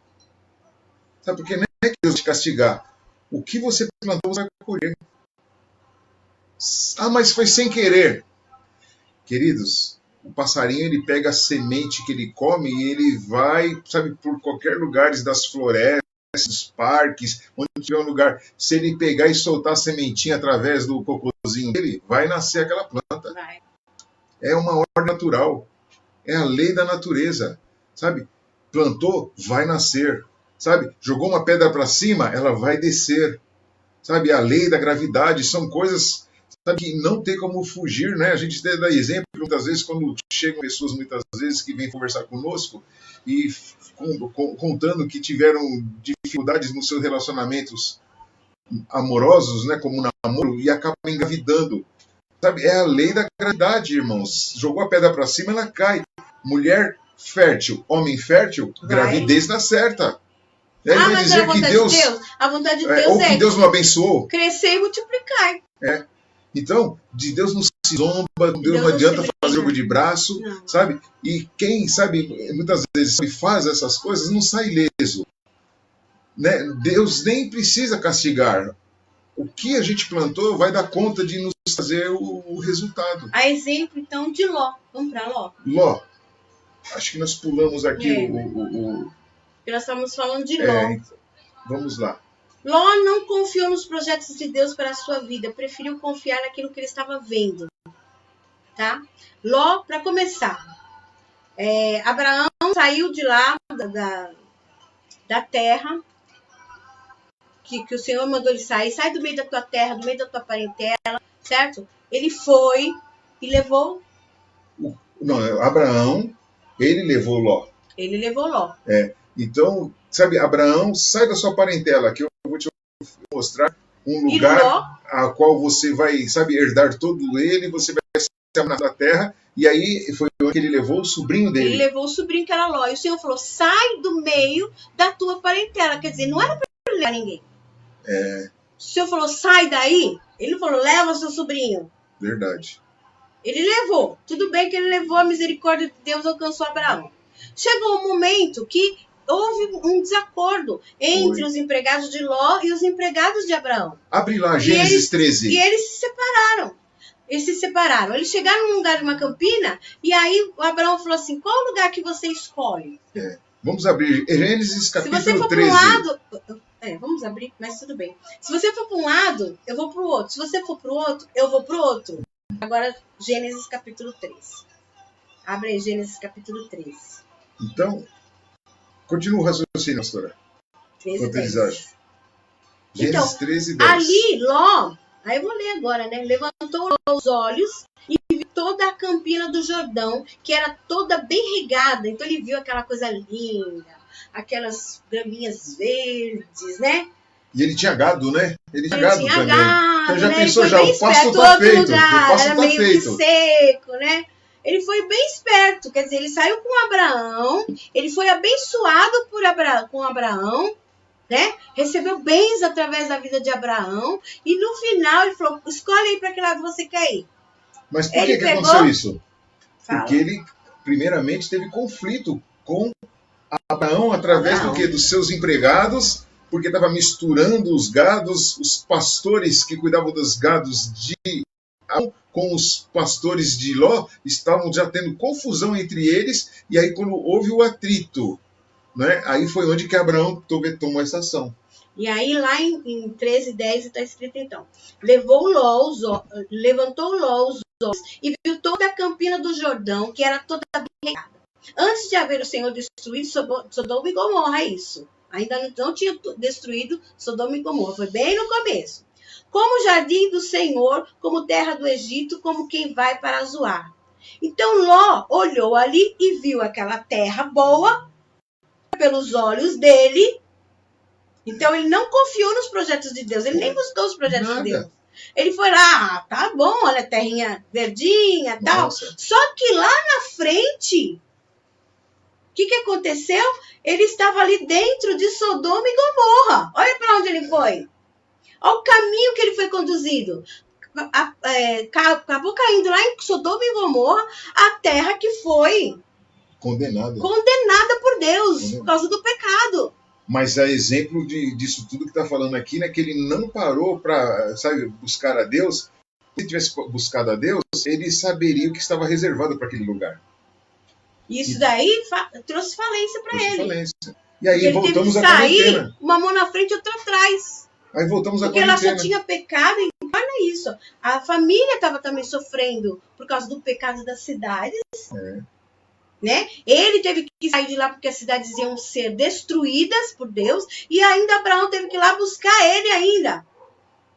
Sabe? Porque não é que Deus te castigar. O que você plantou, você vai colher. Ah, mas foi sem querer. Queridos, o passarinho, ele pega a semente que ele come e ele vai, sabe, por qualquer lugar das florestas, dos parques, onde tiver um lugar. Se ele pegar e soltar a sementinha através do cocôzinho dele, vai nascer aquela planta. Vai. É uma ordem natural. É a lei da natureza. Sabe? Plantou, vai nascer. Sabe? Jogou uma pedra para cima, ela vai descer. Sabe? A lei da gravidade são coisas, sabe, que não tem como fugir, né? A gente dá exemplo muitas vezes quando chegam pessoas muitas vezes que vêm conversar conosco e contando que tiveram dificuldades nos seus relacionamentos amorosos, né? Como namoro, e acabam engravidando. Sabe? É a lei da gravidade, irmãos. Jogou a pedra para cima, ela cai. Mulher fértil, homem fértil, gravidez dá certa. Mas dizer a vontade de Deus, a vontade de Deus ou que Deus não abençoou. Crescer e multiplicar. Então, de Deus não se zomba, Deus não adianta fazer jogo de braço, não. Sabe? E quem, sabe, muitas vezes faz essas coisas não sai ileso. Né? Deus nem precisa castigar. O que a gente plantou vai dar conta de nos fazer o resultado. A exemplo, então, de Ló. Vamos para Ló? Ló. Acho que nós pulamos aqui Porque nós estamos falando de Ló. Vamos lá. Ló não confiou nos projetos de Deus para a sua vida. Preferiu confiar naquilo que ele estava vendo. Tá? Ló, para começar. Abraão saiu de lá, da terra, que o Senhor mandou ele sair. Sai do meio da tua terra, do meio da tua parentela, certo? Ele foi e levou... Não, Abraão, ele levou Ló. Ele levou Ló. Então, sabe, Abraão, sai da sua parentela, que eu vou te mostrar um lugar a qual você vai, sabe, herdar todo ele, você vai ser na terra, e aí foi onde ele levou o sobrinho dele. Ele levou o sobrinho que era Ló, e o Senhor falou, sai do meio da tua parentela, quer dizer, não era para ele levar ninguém. O Senhor falou, sai daí, ele não falou, leva seu sobrinho. Verdade. Ele levou, tudo bem que ele levou, a misericórdia de Deus alcançou Abraão. Chegou um momento que houve um desacordo entre os empregados de Ló e os empregados de Abraão. Abre lá, Gênesis 13. E eles se separaram. Eles chegaram num lugar de uma campina, e aí o Abraão falou assim, qual o lugar que você escolhe? Vamos abrir Gênesis capítulo 13. Se você for para um lado... vamos abrir, mas tudo bem. Se você for para um lado, eu vou para o outro. Se você for para o outro, eu vou para o outro. Agora, Gênesis capítulo 3. Abre aí, Gênesis capítulo 3. Então, continua o raciocínio, pastora. 13, 10. Gênesis 13, 10. Ali, Ló, aí eu vou ler agora, né? Levantou os olhos e viu toda a campina do Jordão, que era toda bem regada. Então ele viu aquela coisa linda, aquelas graminhas verdes, né? E ele tinha gado, né? Ele tinha gado também. Então já né? pensou, já o passo tá feito. Era meio que seco, né? Ele foi bem esperto, quer dizer, ele saiu com Abraão, ele foi abençoado com Abraão, né? Recebeu bens através da vida de Abraão, e no final ele falou, escolhe aí para que lado você quer ir. Mas por que aconteceu isso? Porque ele, primeiramente, teve conflito com Abraão através do quê? Dos seus empregados, porque estava misturando os gados, os pastores que cuidavam dos gados de com os pastores de Ló, estavam já tendo confusão entre eles, e aí quando houve o atrito, né, aí foi onde que Abraão tomou essa ação. E aí lá em 13:10 está escrito então: levantou Ló os olhos e viu toda a campina do Jordão, que era toda bem regada. Antes de haver o Senhor destruído Sodoma e Gomorra, isso. Ainda não tinha destruído Sodoma e Gomorra, foi bem no começo. Como o jardim do Senhor, como terra do Egito, como quem vai para Zoar. Então Ló olhou ali e viu aquela terra boa pelos olhos dele. Então ele não confiou nos projetos de Deus, ele nem buscou os projetos de Deus. Ele foi lá, tá bom, olha a terrinha verdinha e tal. Só que lá na frente, o que aconteceu? Ele estava ali dentro de Sodoma e Gomorra. Olha para onde ele foi. Olha o caminho que ele foi conduzido. Acabou caindo lá em Sodoma e Gomorra, a terra que foi condenada por Deus, por causa do pecado. Mas é exemplo disso tudo que está falando aqui, né? Que ele não parou para, buscar a Deus. Se ele tivesse buscado a Deus, ele saberia o que estava reservado para aquele lugar. Isso daí trouxe falência para ele. Falência. E aí ele voltamos teve que sair, uma mão na frente e outra atrás. Aí voltamos à quarentena. Porque ela só tinha pecado, e olha isso. A família estava também sofrendo por causa do pecado das cidades. Né? Ele teve que sair de lá porque as cidades iam ser destruídas por Deus, e ainda Abraão teve que ir lá buscar ele ainda,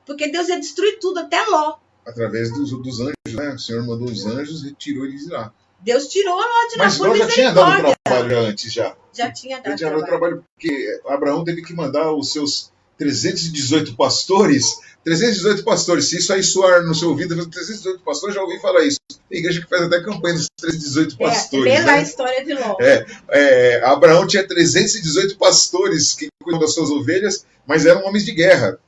porque Deus ia destruir tudo, até Ló. Através dos anjos, né? O Senhor mandou os anjos e tirou eles de lá. Deus tirou Ló de lá. Mas Ló já tinha dado trabalho antes já. Já tinha dado trabalho porque Abraão teve que mandar os seus 318 pastores. 318 pastores, se isso aí soar no seu ouvido, 318 pastores, já ouvi falar isso. Tem igreja que faz até campanha dos 318 pastores. Lê lá a história de Ló. Abraão tinha 318 pastores que cuidam das suas ovelhas, mas eram homens de guerra.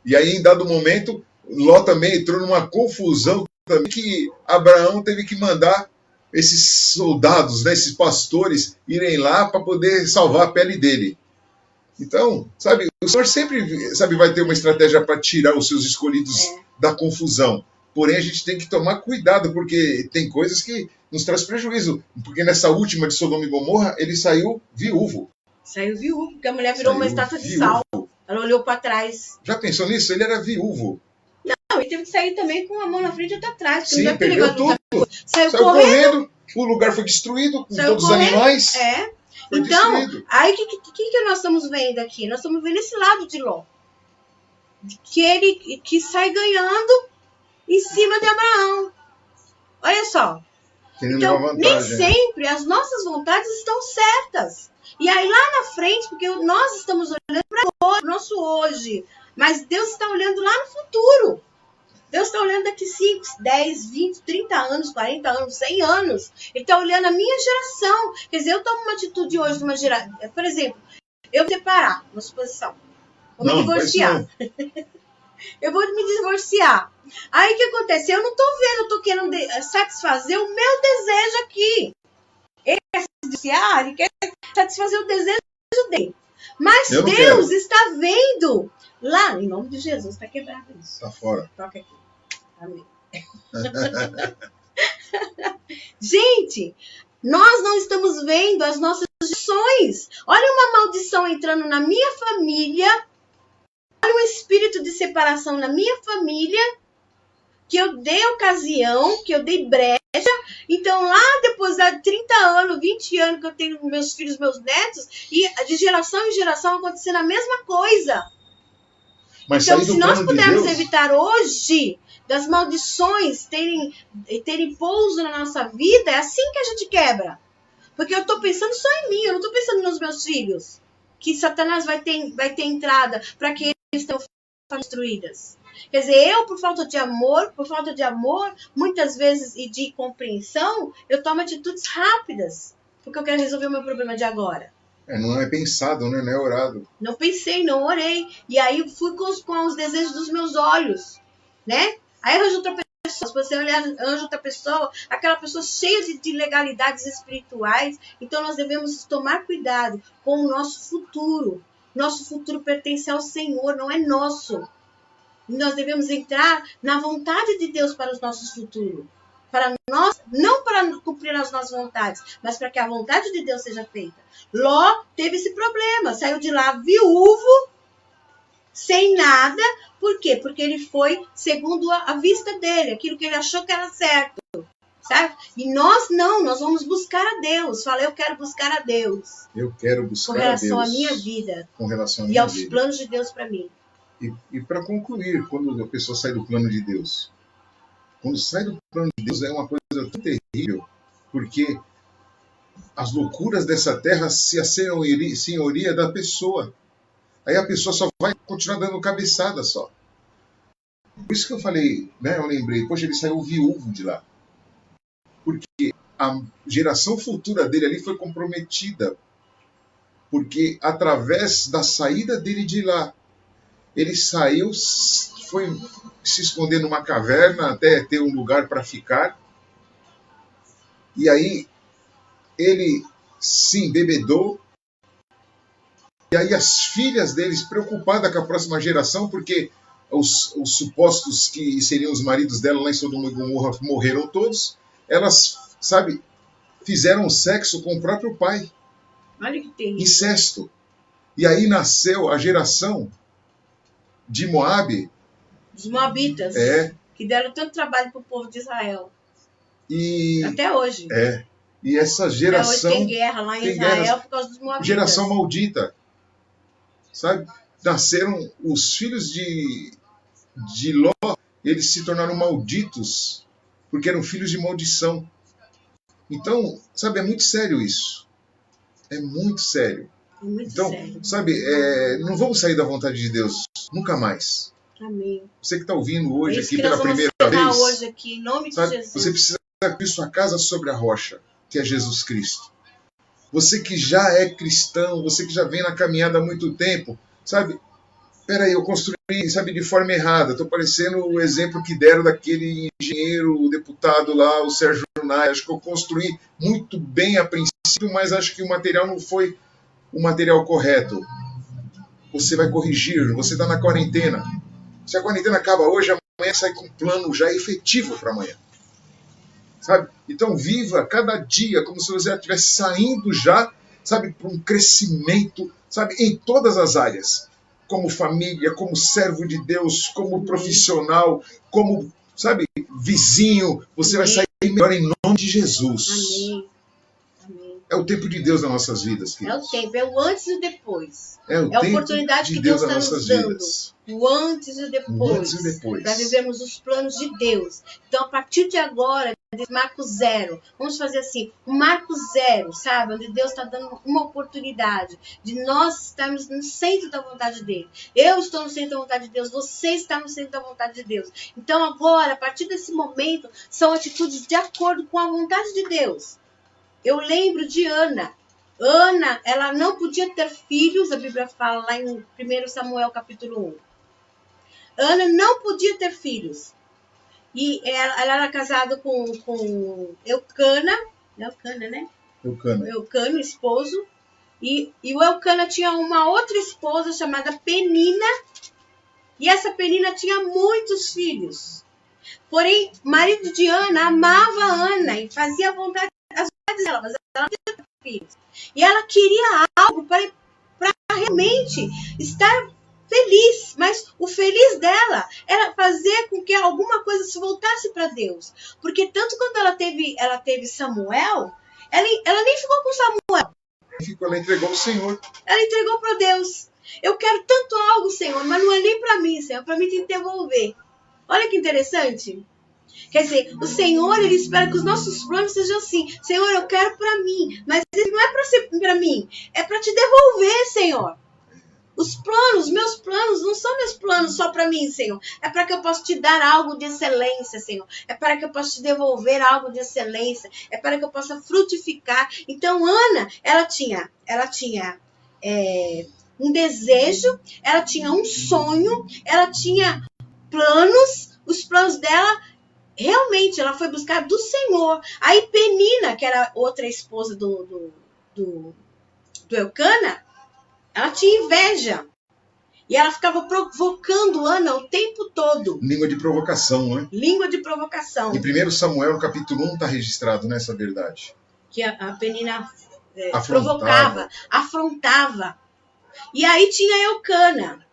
E aí, em dado momento, Ló também entrou numa confusão também, que Abraão teve que mandar esses soldados, né, esses pastores, irem lá para poder salvar a pele dele. Então, o Senhor sempre, vai ter uma estratégia para tirar os seus escolhidos da confusão. Porém, a gente tem que tomar cuidado, porque tem coisas que nos traz prejuízo. Porque nessa última de Sodoma e Gomorra, ele saiu viúvo. Saiu viúvo, porque a mulher virou uma estátua de sal. Ela olhou para trás. Já pensou nisso? Ele era viúvo. Não, ele teve que sair também com a mão na frente e outra atrás. Sim, perdeu tudo. Saiu correndo. O lugar foi destruído, com todos os animais. Então, aí o que nós estamos vendo aqui? Nós estamos vendo esse lado de Ló. Que ele que sai ganhando em cima de Abraão. Olha só. Então, nem sempre as nossas vontades estão certas. E aí lá na frente, porque nós estamos olhando para o nosso hoje, mas Deus está olhando lá no futuro. Deus está olhando daqui 5, 10, 20, 30 anos, 40 anos, 100 anos. Ele está olhando a minha geração. Quer dizer, eu tomo uma atitude hoje de uma geração. Por exemplo, eu vou separar, uma suposição. Vou me divorciar. Eu vou me divorciar. Aí o que acontece? Eu não estou vendo, eu estou querendo satisfazer o meu desejo aqui. Ele quer se divorciar, ele quer satisfazer o desejo dele. Mas Deus está vendo lá, em nome de Jesus, está quebrado isso. Está fora. Toca aqui. Amém. Gente, nós não estamos vendo as nossas maldições. Olha uma maldição entrando na minha família. Olha um espírito de separação na minha família, que eu dei ocasião, que eu dei brecha. Então, lá depois de 30 anos, 20 anos que eu tenho meus filhos, meus netos, e de geração em geração acontecendo a mesma coisa. Mas então, se nós pudermos evitar hoje das maldições terem pouso na nossa vida, é assim que a gente quebra. Porque eu estou pensando só em mim, eu não estou pensando nos meus filhos. Que Satanás vai ter entrada para que eles estejam destruídas. Quer dizer, eu, por falta de amor, muitas vezes, e de compreensão, eu tomo atitudes rápidas. Porque eu quero resolver o meu problema de agora. Não é pensado, né? Não é orado. Não pensei, não orei. E aí fui com os desejos dos meus olhos, né? Aí arranjo outra pessoa. Se você olhar, arranjo outra pessoa, aquela pessoa cheia de legalidades espirituais. Então nós devemos tomar cuidado com o nosso futuro. Nosso futuro pertence ao Senhor, não é nosso. Nós devemos entrar na vontade de Deus para os nossos futuros. Para nós, não para cumprir as nossas vontades, mas para que a vontade de Deus seja feita. Ló teve esse problema, saiu de lá viúvo, sem nada. Por quê? Porque ele foi segundo a vista dele, aquilo que ele achou que era certo. Sabe? E nós não, nós vamos buscar a Deus. Fala, eu quero buscar a Deus. Eu quero buscar a Deus. Com relação à minha vida. Com relação à e minha aos vida. planos de Deus para mim. E para concluir, quando a pessoa sai do plano de Deus, quando sai do plano de Deus é uma coisa tão terrível, porque as loucuras dessa terra se a senhoria da pessoa. Aí a pessoa só vai continuar dando cabeçada só. Por isso que eu falei, né? Eu lembrei, poxa, ele saiu viúvo de lá. Porque a geração futura dele ali foi comprometida. Porque através da saída dele de lá, ele saiu, foi se esconder numa caverna até ter um lugar para ficar. E aí ele se embebedou. E aí as filhas deles, preocupadas com a próxima geração, porque os supostos que seriam os maridos dela lá em Sodoma e Gomorra morreram todos, elas, sabe, fizeram sexo com o próprio pai. Olha que terrível. Incesto. E aí nasceu a geração de Moabe. Os Moabitas. Que deram tanto trabalho para o povo de Israel. Até hoje. E essa geração... Até hoje tem guerra lá em Israel por causa dos Moabitas. Geração maldita. Sabe? Nasceram os filhos de Ló, eles se tornaram malditos porque eram filhos de maldição. Então, sabe, é muito sério isso. É muito sério. Então, sabe, não vamos sair da vontade de Deus nunca mais. Amém. Você que está ouvindo hoje aqui pela primeira vez, hoje aqui, em nome de Jesus. Você precisa construir sua casa sobre a rocha, que é Jesus Cristo. Você que já é cristão, você que já vem na caminhada há muito tempo, sabe? Peraí, eu construí, sabe, de forma errada. Estou parecendo o exemplo que deram daquele engenheiro, o deputado lá, o Sérgio Nai. Acho que eu construí muito bem a princípio, mas acho que o material não foi o material correto. Você vai corrigir, você está na quarentena. Se a quarentena acaba hoje, amanhã sai com um plano já efetivo para amanhã. Sabe? Então viva cada dia como se você estivesse saindo já, sabe, para um crescimento, sabe, em todas as áreas. Como família, como servo de Deus, como profissional, como, sabe, vizinho. Você vai sair melhor em nome de Jesus. Amém. É o tempo de Deus nas nossas vidas, queridos. É o tempo, é o antes e o depois. É a oportunidade que Deus está nos dando. Vidas. O antes e o depois. Para vivermos os planos de Deus. Então, a partir de agora, marco zero. Vamos fazer assim, um marco zero, sabe? Onde Deus está dando uma oportunidade de nós estarmos no centro da vontade dele. Eu estou no centro da vontade de Deus, você está no centro da vontade de Deus. Então, agora, a partir desse momento, são atitudes de acordo com a vontade de Deus. Eu lembro de Ana. Ana, ela não podia ter filhos, a Bíblia fala lá em 1 Samuel capítulo 1. Ana não podia ter filhos. E ela era casada com Eucana, né? Eucana, esposo. E o Eucana tinha uma outra esposa chamada Penina. E essa Penina tinha muitos filhos. Porém, o marido de Ana amava Ana e fazia vontade dela, mas ela não tinha filhos. E ela queria algo para realmente estar feliz, mas o feliz dela era fazer com que alguma coisa se voltasse para Deus. Porque tanto quando ela teve Samuel, ela nem ficou com Samuel. Ela entregou ao Senhor. Ela entregou para Deus. Eu quero tanto algo, Senhor, mas não é nem para mim, Senhor, é para mim te devolver. Olha que interessante. Quer dizer, o Senhor, ele espera que os nossos planos sejam assim. Senhor, eu quero para mim, mas não é para ser para mim, é para te devolver, Senhor. Os planos, meus planos, não são meus planos só para mim, Senhor. É para que eu possa te dar algo de excelência, Senhor. É para que eu possa te devolver algo de excelência. É para que eu possa frutificar. Então, Ana, ela tinha um desejo, ela tinha um sonho, ela tinha planos. Os planos dela, realmente, ela foi buscar do Senhor. Aí Penina, que era outra esposa do Eucana, ela tinha inveja. E ela ficava provocando Ana o tempo todo. Língua de provocação, né? Língua de provocação. Em 1 Samuel, no capítulo 1, está registrado nessa verdade. Que a Penina Afrontava. provocava, afrontava. E aí tinha Eucana.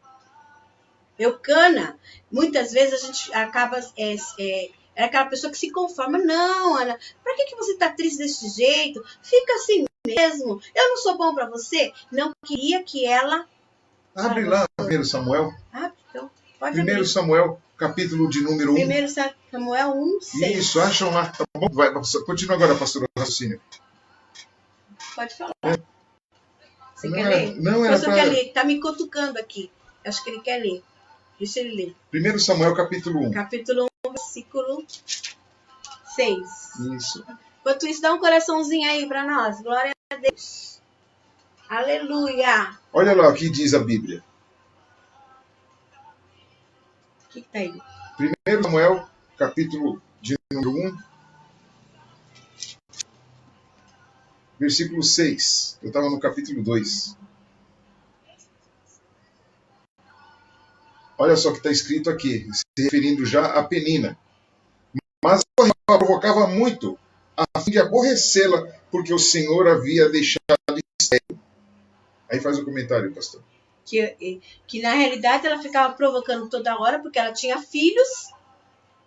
Eucana, muitas vezes a gente acaba... é aquela pessoa que se conforma. Não, Ana, pra que você tá triste desse jeito? Fica assim mesmo. Eu não sou bom pra você? Não queria que ela... Abre lá, 1 Samuel. Então, pode abrir. 1 Samuel, capítulo de número 1. 1 Samuel 1, 6. Isso, acham lá. Tá bom? Vai, continua agora, pastor, o raciocínio. Pode falar. Você Não quer era- ler? não era Você pra- quer ler? Tá me cutucando aqui. Acho que ele quer ler. Deixa ele ler. 1 Samuel, capítulo 1. Capítulo 1, versículo 6. Isso. Enquanto isso, dá um coraçãozinho aí pra nós. Glória a Deus. Aleluia. Olha lá o que diz a Bíblia. O que tá aí? 1 Samuel, capítulo de número 1, versículo 6. Eu estava no capítulo 2. Olha só o que está escrito aqui, se referindo já a Penina. Mas ela provocava muito, a fim de aborrecê-la, porque o Senhor havia deixado estéril. Aí faz o comentário, pastor. Que na realidade ela ficava provocando toda hora porque ela tinha filhos.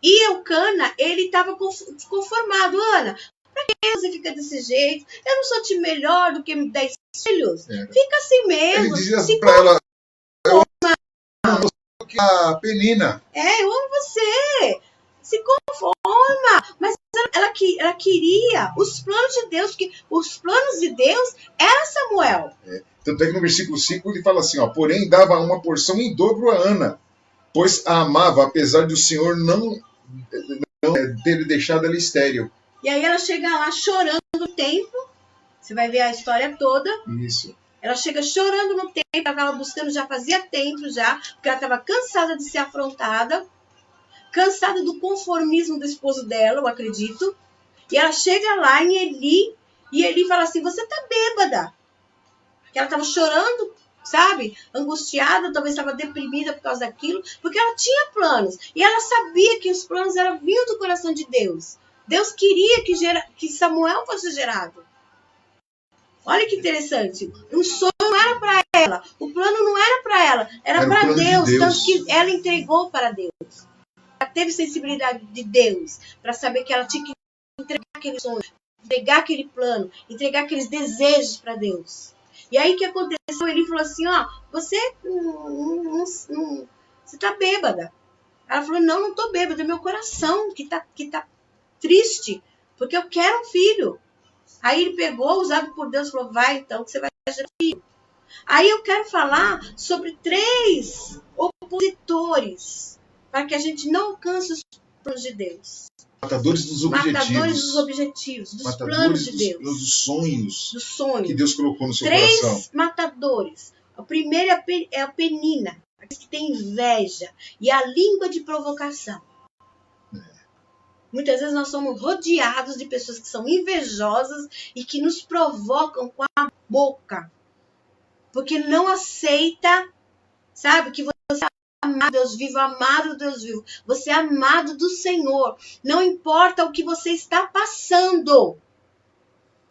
E Eucana, ele estava conformado. Ana, pra que você fica desse jeito? Eu não sou-te melhor do que 10 filhos. É. Fica assim Ele mesmo. dizia Se para ela, eu amo que a Penina. eu amo você. Se conforma. Mas ela queria os planos de Deus, porque os planos de Deus era Samuel. Tanto é que no versículo 5 ele fala assim, ó, porém dava uma porção em dobro a Ana, pois a amava, apesar de o Senhor não ter deixado ela estéril. E aí ela chega lá chorando no templo. Você vai ver a história toda. Isso. Ela chega chorando no templo. Ela estava buscando, já fazia tempo já, porque ela estava cansada de ser afrontada. Cansada do conformismo do esposo dela, eu acredito. E ela chega lá em Eli. E Eli fala assim, você tá bêbada. Que ela estava chorando, sabe? Angustiada, talvez estava deprimida por causa daquilo. Porque ela tinha planos. E ela sabia que os planos eram vindos do coração de Deus. Deus queria que Samuel fosse gerado. Olha que interessante. O sonho não era para ela. O plano não era para ela. Era para Deus. De Deus. Tanto que ela entregou para Deus. Ela teve sensibilidade de Deus. Para saber que ela tinha que entregar aquele sonho. Entregar aquele plano. Entregar aqueles desejos para Deus. E aí o que aconteceu? Ele falou assim, ó. Você você tá bêbada. Ela falou, não tô bêbada. É meu coração que tá triste. Porque eu quero um filho. Aí ele pegou, usado por Deus, falou, vai então, que você vai gerar filho. Aí eu quero falar sobre 3 opositores para que a gente não alcance os planos de Deus. Matadores dos objetivos. Matadores dos objetivos, dos planos de Deus. Dos sonhos. Dos sonhos. Que Deus colocou no seu 3 coração. matadores. O primeiro é a Penina, aquele que tem inveja e a língua de provocação. Muitas vezes nós somos rodeados de pessoas que são invejosas e que nos provocam com a boca. Porque não aceita, sabe, que você é amado Deus vivo, amado Deus vivo. Você é amado do Senhor. Não importa o que você está passando.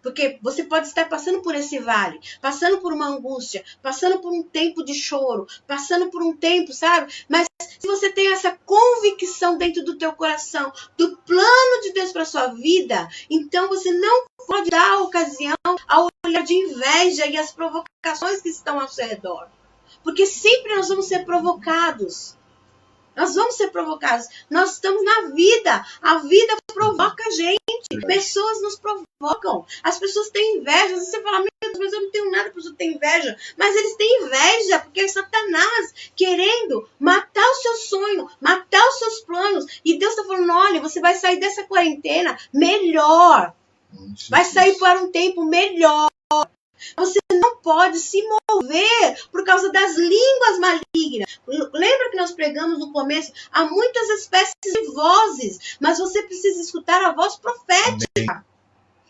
Porque você pode estar passando por esse vale, passando por uma angústia, passando por um tempo de choro, passando por um tempo, sabe? Mas se você tem essa convicção dentro do teu coração, do plano de Deus para a sua vida, então você não pode dar ocasião ao olhar de inveja e às provocações que estão ao seu redor. Porque sempre nós vamos ser provocados. Nós vamos ser provocados. Nós estamos na vida. A vida provoca a gente. Pessoas nos provocam. As pessoas têm inveja. Você fala, meu Deus, mas eu não tenho nada para você ter inveja. Mas eles têm inveja, porque é Satanás querendo matar o seu sonho, matar os seus planos. E Deus está falando, olha, você vai sair dessa quarentena melhor. Vai sair para um tempo melhor. Você não pode se mover por causa das línguas malignas. Lembra que nós pregamos no começo? Há muitas espécies de vozes, mas você precisa escutar a voz profética. Amém.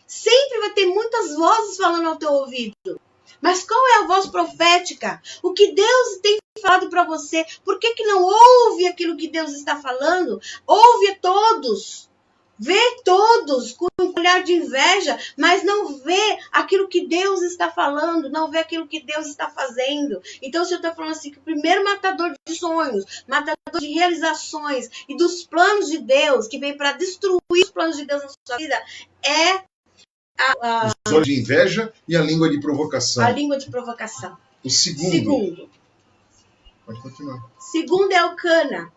Sempre vai ter muitas vozes falando ao teu ouvido. Mas qual é a voz profética? O que Deus tem falado para você? Por que não ouve aquilo que Deus está falando? Ouve a todos. Vê todos com um olhar de inveja, mas não vê aquilo que Deus está falando, não vê aquilo que Deus está fazendo. Então o Senhor está falando assim, que o primeiro matador de sonhos, matador de realizações e dos planos de Deus, que vem para destruir os planos de Deus na sua vida, é os olhos de inveja e a língua de provocação. A língua de provocação. O segundo. Pode continuar. Segundo é o Cana,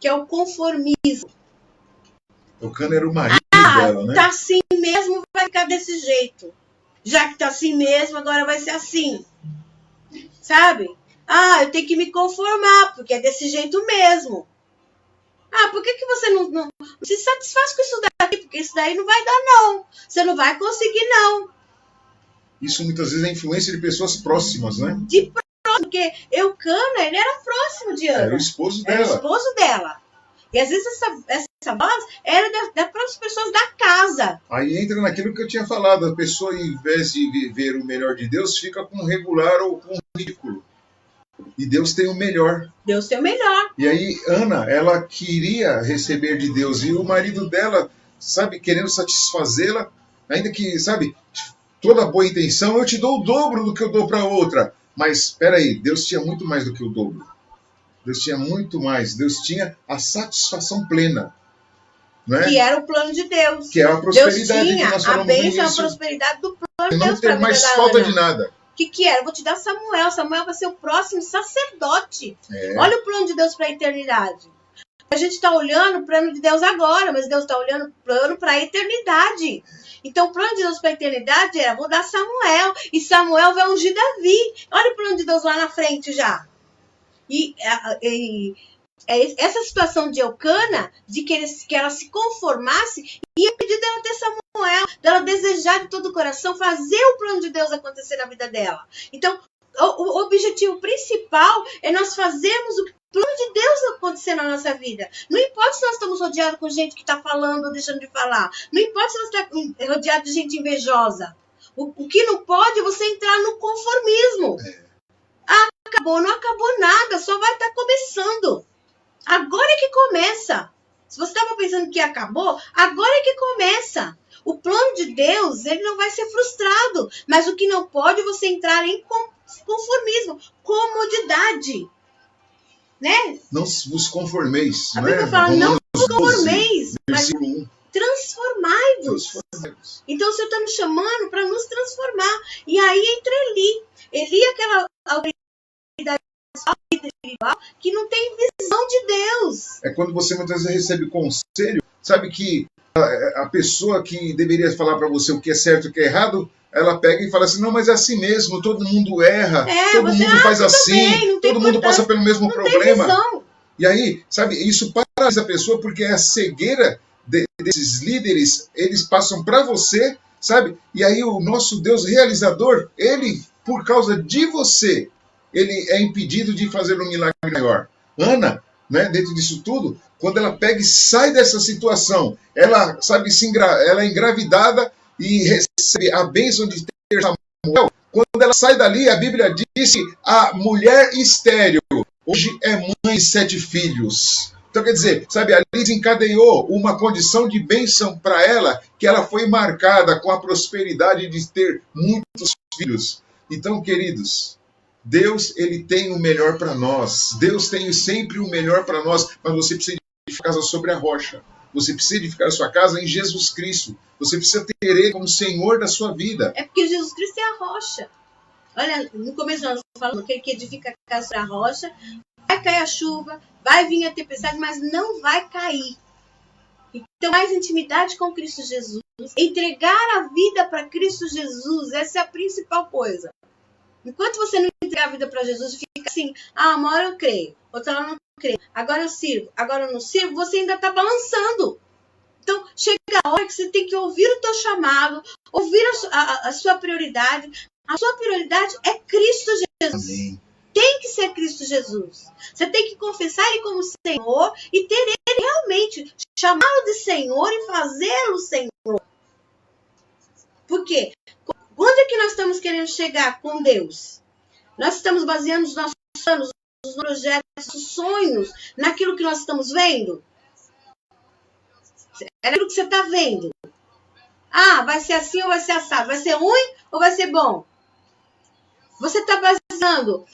que é o conformismo. O Cana era o marido dela, né? Tá assim mesmo, vai ficar desse jeito. Já que tá assim mesmo, agora vai ser assim. Sabe? Eu tenho que me conformar, porque é desse jeito mesmo. Por que você não se satisfaz com isso daqui? Porque isso daí não vai dar, não. Você não vai conseguir, não. Isso muitas vezes é influência de pessoas próximas, né? De próximo, porque Eucana, ele era próximo de Ana. Era o esposo dela. Era o esposo dela. E às vezes essa voz era das próprias pessoas da casa. Aí entra naquilo que eu tinha falado. A pessoa, em vez de viver o melhor de Deus, fica com o regular ou com o ridículo. E Deus tem o melhor. Deus tem o melhor. E aí, Ana, ela queria receber de Deus. E o marido dela, sabe, querendo satisfazê-la, ainda que, sabe, toda boa intenção, eu te dou o dobro do que eu dou para outra. Mas, espera aí, Deus tinha muito mais do que o dobro. Deus tinha muito mais. Deus tinha a satisfação plena. Né? Que era o plano de Deus. Que é a prosperidade. Deus tinha que nós falamos a bênção, no início, a prosperidade do plano de não Deus. ter mais falta Ana. de nada. O que era? Eu vou te dar Samuel. Samuel vai ser o próximo sacerdote. É. Olha o plano de Deus para a eternidade. A gente está olhando o plano de Deus agora, mas Deus está olhando o plano para a eternidade. Então, o plano de Deus para a eternidade era, vou dar Samuel. E Samuel vai ungir Davi. Olha o plano de Deus lá na frente já. E essa situação de Eucana, de que ela se conformasse, ia pedir dela ter Samuel, dela desejar de todo o coração fazer o plano de Deus acontecer na vida dela. Então, o objetivo principal é nós fazermos o plano de Deus acontecer na nossa vida. Não importa se nós estamos rodeados com gente que está falando ou deixando de falar. Não importa se nós estamos rodeados de gente invejosa. O que não pode é você entrar no conformismo. Acabou, não acabou nada, só vai estar começando. Agora é que começa. Se você estava pensando que acabou, agora é que começa. O plano de Deus, ele não vai ser frustrado. Mas o que não pode é você entrar em conformismo, comodidade. Né? Não vos conformeis. A Bíblia fala, não vos conformeis, mas versículo 1. transformai-vos. Então o Senhor está nos chamando para nos transformar. E aí entra Eli é aquela autoridade espiritual que não tem visão de Deus. É quando você muitas vezes recebe conselho, sabe que a pessoa que deveria falar para você o que é certo e o que é errado, ela pega e fala assim, não, mas é assim mesmo, todo mundo erra, todo mundo faz assim, todo mundo passa pelo mesmo problema. E aí, sabe, isso paralisa a pessoa porque é a cegueira desses líderes, eles passam para você, sabe? E aí o nosso Deus realizador, ele, por causa de você, ele é impedido de fazer um milagre maior. Ana, né, dentro disso tudo, quando ela pega e sai dessa situação, ela, sabe, ela é engravidada e recebe a bênção de ter Samuel. Quando ela sai dali, a Bíblia diz que a mulher estéril hoje é mãe de 7 filhos. Então, quer dizer, sabe, ali desencadeou uma condição de bênção para ela, que ela foi marcada com a prosperidade de ter muitos filhos. Então, queridos, Deus, ele tem o melhor para nós. Deus tem sempre o melhor para nós, mas você precisa edificar a casa sobre a rocha. Você precisa edificar a sua casa em Jesus Cristo. Você precisa ter Ele como Senhor da sua vida. É porque Jesus Cristo é a rocha. Olha, no começo nós falamos que ele que edifica a casa sobre a rocha, vai cair a chuva, vai vir a tempestade, mas não vai cair. Então, mais intimidade com Cristo Jesus, entregar a vida para Cristo Jesus, essa é a principal coisa. Enquanto você não entregar a vida para Jesus e fica assim, uma hora eu creio, outra hora eu não creio, agora eu sirvo, agora eu não sirvo, você ainda está balançando. Então, chega a hora que você tem que ouvir o teu chamado, ouvir a sua prioridade. A sua prioridade é Cristo Jesus. Amém. Tem que ser Cristo Jesus. Você tem que confessar Ele como Senhor e ter Ele realmente, chamá-lo de Senhor e fazê-lo Senhor. Por quê? Quando é que nós estamos querendo chegar com Deus? Nós estamos baseando os nossos planos, os projetos, os sonhos naquilo que nós estamos vendo? É naquilo que você está vendo. Ah, vai ser assim ou vai ser assado? Vai ser ruim ou vai ser bom? Você está baseando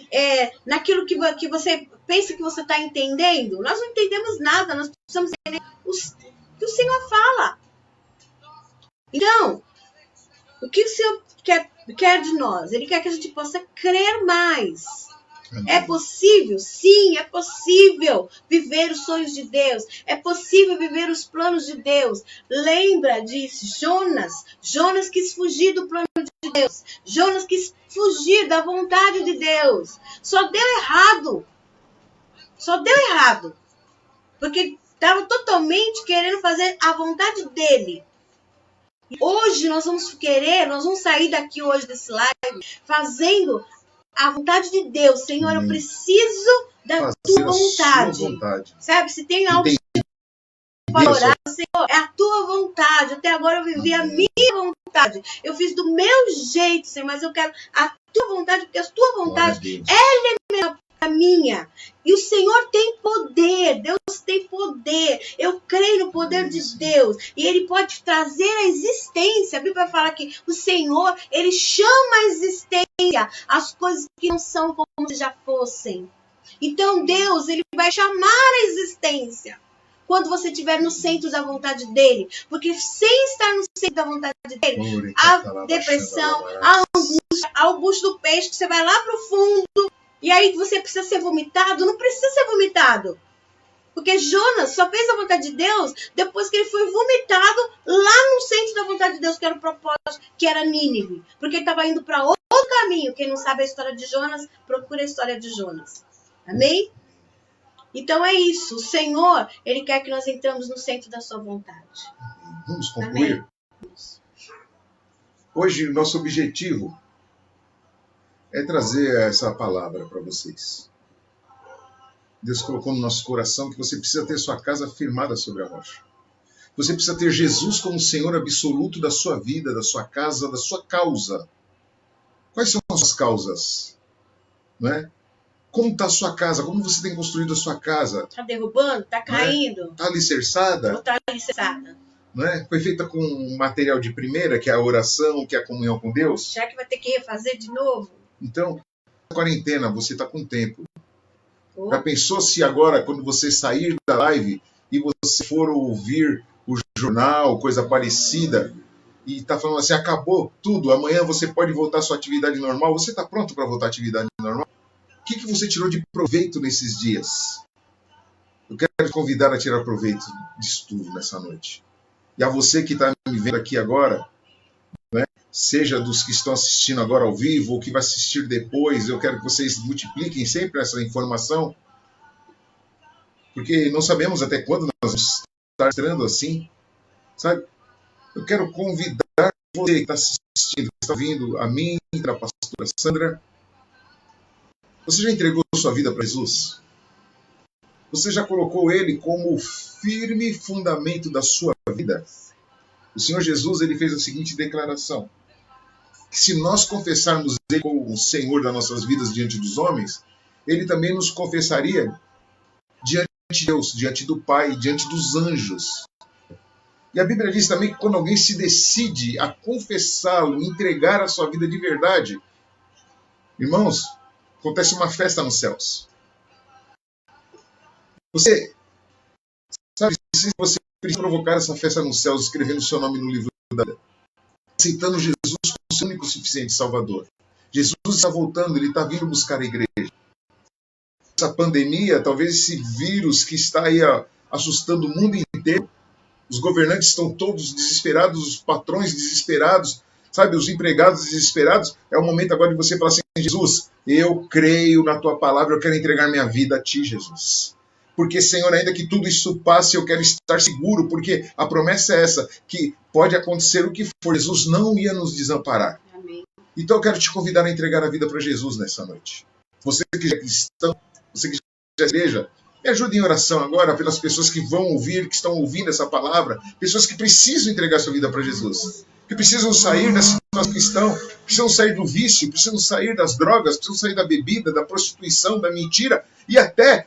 naquilo que você pensa que você está entendendo? Nós não entendemos nada, nós precisamos entender o que o Senhor fala. Então, o que o Senhor quer de nós? Ele quer que a gente possa crer mais. É possível? Sim, é possível viver os sonhos de Deus. É possível viver os planos de Deus. Lembra disso, Jonas quis fugir do plano de Deus. Jonas quis fugir da vontade de Deus. Só deu errado. Porque estava totalmente querendo fazer a vontade dele. Hoje nós vamos sair daqui hoje desse live fazendo a vontade de Deus. Senhor, eu preciso da tua vontade. Sabe, se tem algo para orar, Senhor, é a tua vontade. Até agora eu vivi a minha vontade. Eu fiz do meu jeito, Senhor, mas eu quero a tua vontade, porque a tua vontade é melhor para a minha. E o Senhor tem poder. Deus tem poder. Eu creio no poder de Deus. E Ele pode trazer a existência. A Bíblia fala que o Senhor, Ele chama a existência as coisas que não são como se já fossem. Então Deus, Ele vai chamar a existência quando você estiver no centro da vontade dEle. Porque sem estar no centro da vontade dEle, a depressão, a angústia, ao bucho do peixe, que você vai lá para o fundo, e aí você precisa ser vomitado. Não precisa ser vomitado. Porque Jonas só fez a vontade de Deus depois que ele foi vomitado lá no centro da vontade de Deus, que era o propósito, que era Nínive. Porque ele estava indo para outro caminho. Quem não sabe a história de Jonas, procura a história de Jonas. Amém? Então é isso. O Senhor, Ele quer que nós entramos no centro da sua vontade. Vamos concluir? Amém? Hoje, nosso objetivo é trazer essa palavra para vocês. Deus colocou no nosso coração que você precisa ter sua casa firmada sobre a rocha. Você precisa ter Jesus como Senhor absoluto da sua vida, da sua casa, da sua causa. Quais são as suas causas? Não é? Como está a sua casa? Como você tem construído a sua casa? Está derrubando? Está caindo? Está alicerçada? Não está alicerçada. Não é? Foi feita com material de primeira, que é a oração, que é a comunhão com Deus? Já que vai ter que refazer de novo? Então, na quarentena, você está com tempo. Já pensou se agora, quando você sair da live e você for ouvir o jornal, coisa parecida, e está falando assim, acabou tudo, amanhã você pode voltar à sua atividade normal, você está pronto para voltar à atividade normal? O que você tirou de proveito nesses dias? Eu quero te convidar a tirar proveito disso tudo nessa noite. E a você que está me vendo aqui agora, né, seja dos que estão assistindo agora ao vivo ou que vai assistir depois, eu quero que vocês multipliquem sempre essa informação, porque não sabemos até quando nós vamos estar entrando assim, sabe? Eu quero convidar você que está assistindo, que está ouvindo a mim, a pastora Sandra. Você já entregou sua vida para Jesus? Você já colocou Ele como o firme fundamento da sua vida? O Senhor Jesus, Ele fez a seguinte declaração: que se nós confessarmos Ele como o Senhor das nossas vidas diante dos homens, Ele também nos confessaria diante de Deus, diante do Pai, diante dos anjos. E a Bíblia diz também que quando alguém se decide a confessá-lo, entregar a sua vida de verdade, irmãos, acontece uma festa nos céus. Você sabe, se você precisa provocar essa festa nos céus, escrevendo o seu nome no livro da vida, aceitando Jesus como seu único e suficiente Salvador. Jesus está voltando, Ele está vindo buscar a igreja. Essa pandemia, talvez esse vírus que está aí assustando o mundo inteiro, os governantes estão todos desesperados, os patrões desesperados, sabe, os empregados desesperados. É o momento agora de você falar assim: Jesus, eu creio na tua palavra, eu quero entregar minha vida a ti, Jesus. Porque, Senhor, ainda que tudo isso passe, eu quero estar seguro, porque a promessa é essa, que pode acontecer o que for, Jesus não ia nos desamparar. Amém. Então eu quero te convidar a entregar a vida para Jesus nessa noite. Você que já é cristão, você que já é igreja, me ajude em oração agora pelas pessoas que vão ouvir, que estão ouvindo essa palavra, pessoas que precisam entregar sua vida para Jesus, que precisam sair da situação que estão, precisam sair do vício, precisam sair das drogas, precisam sair da bebida, da prostituição, da mentira e até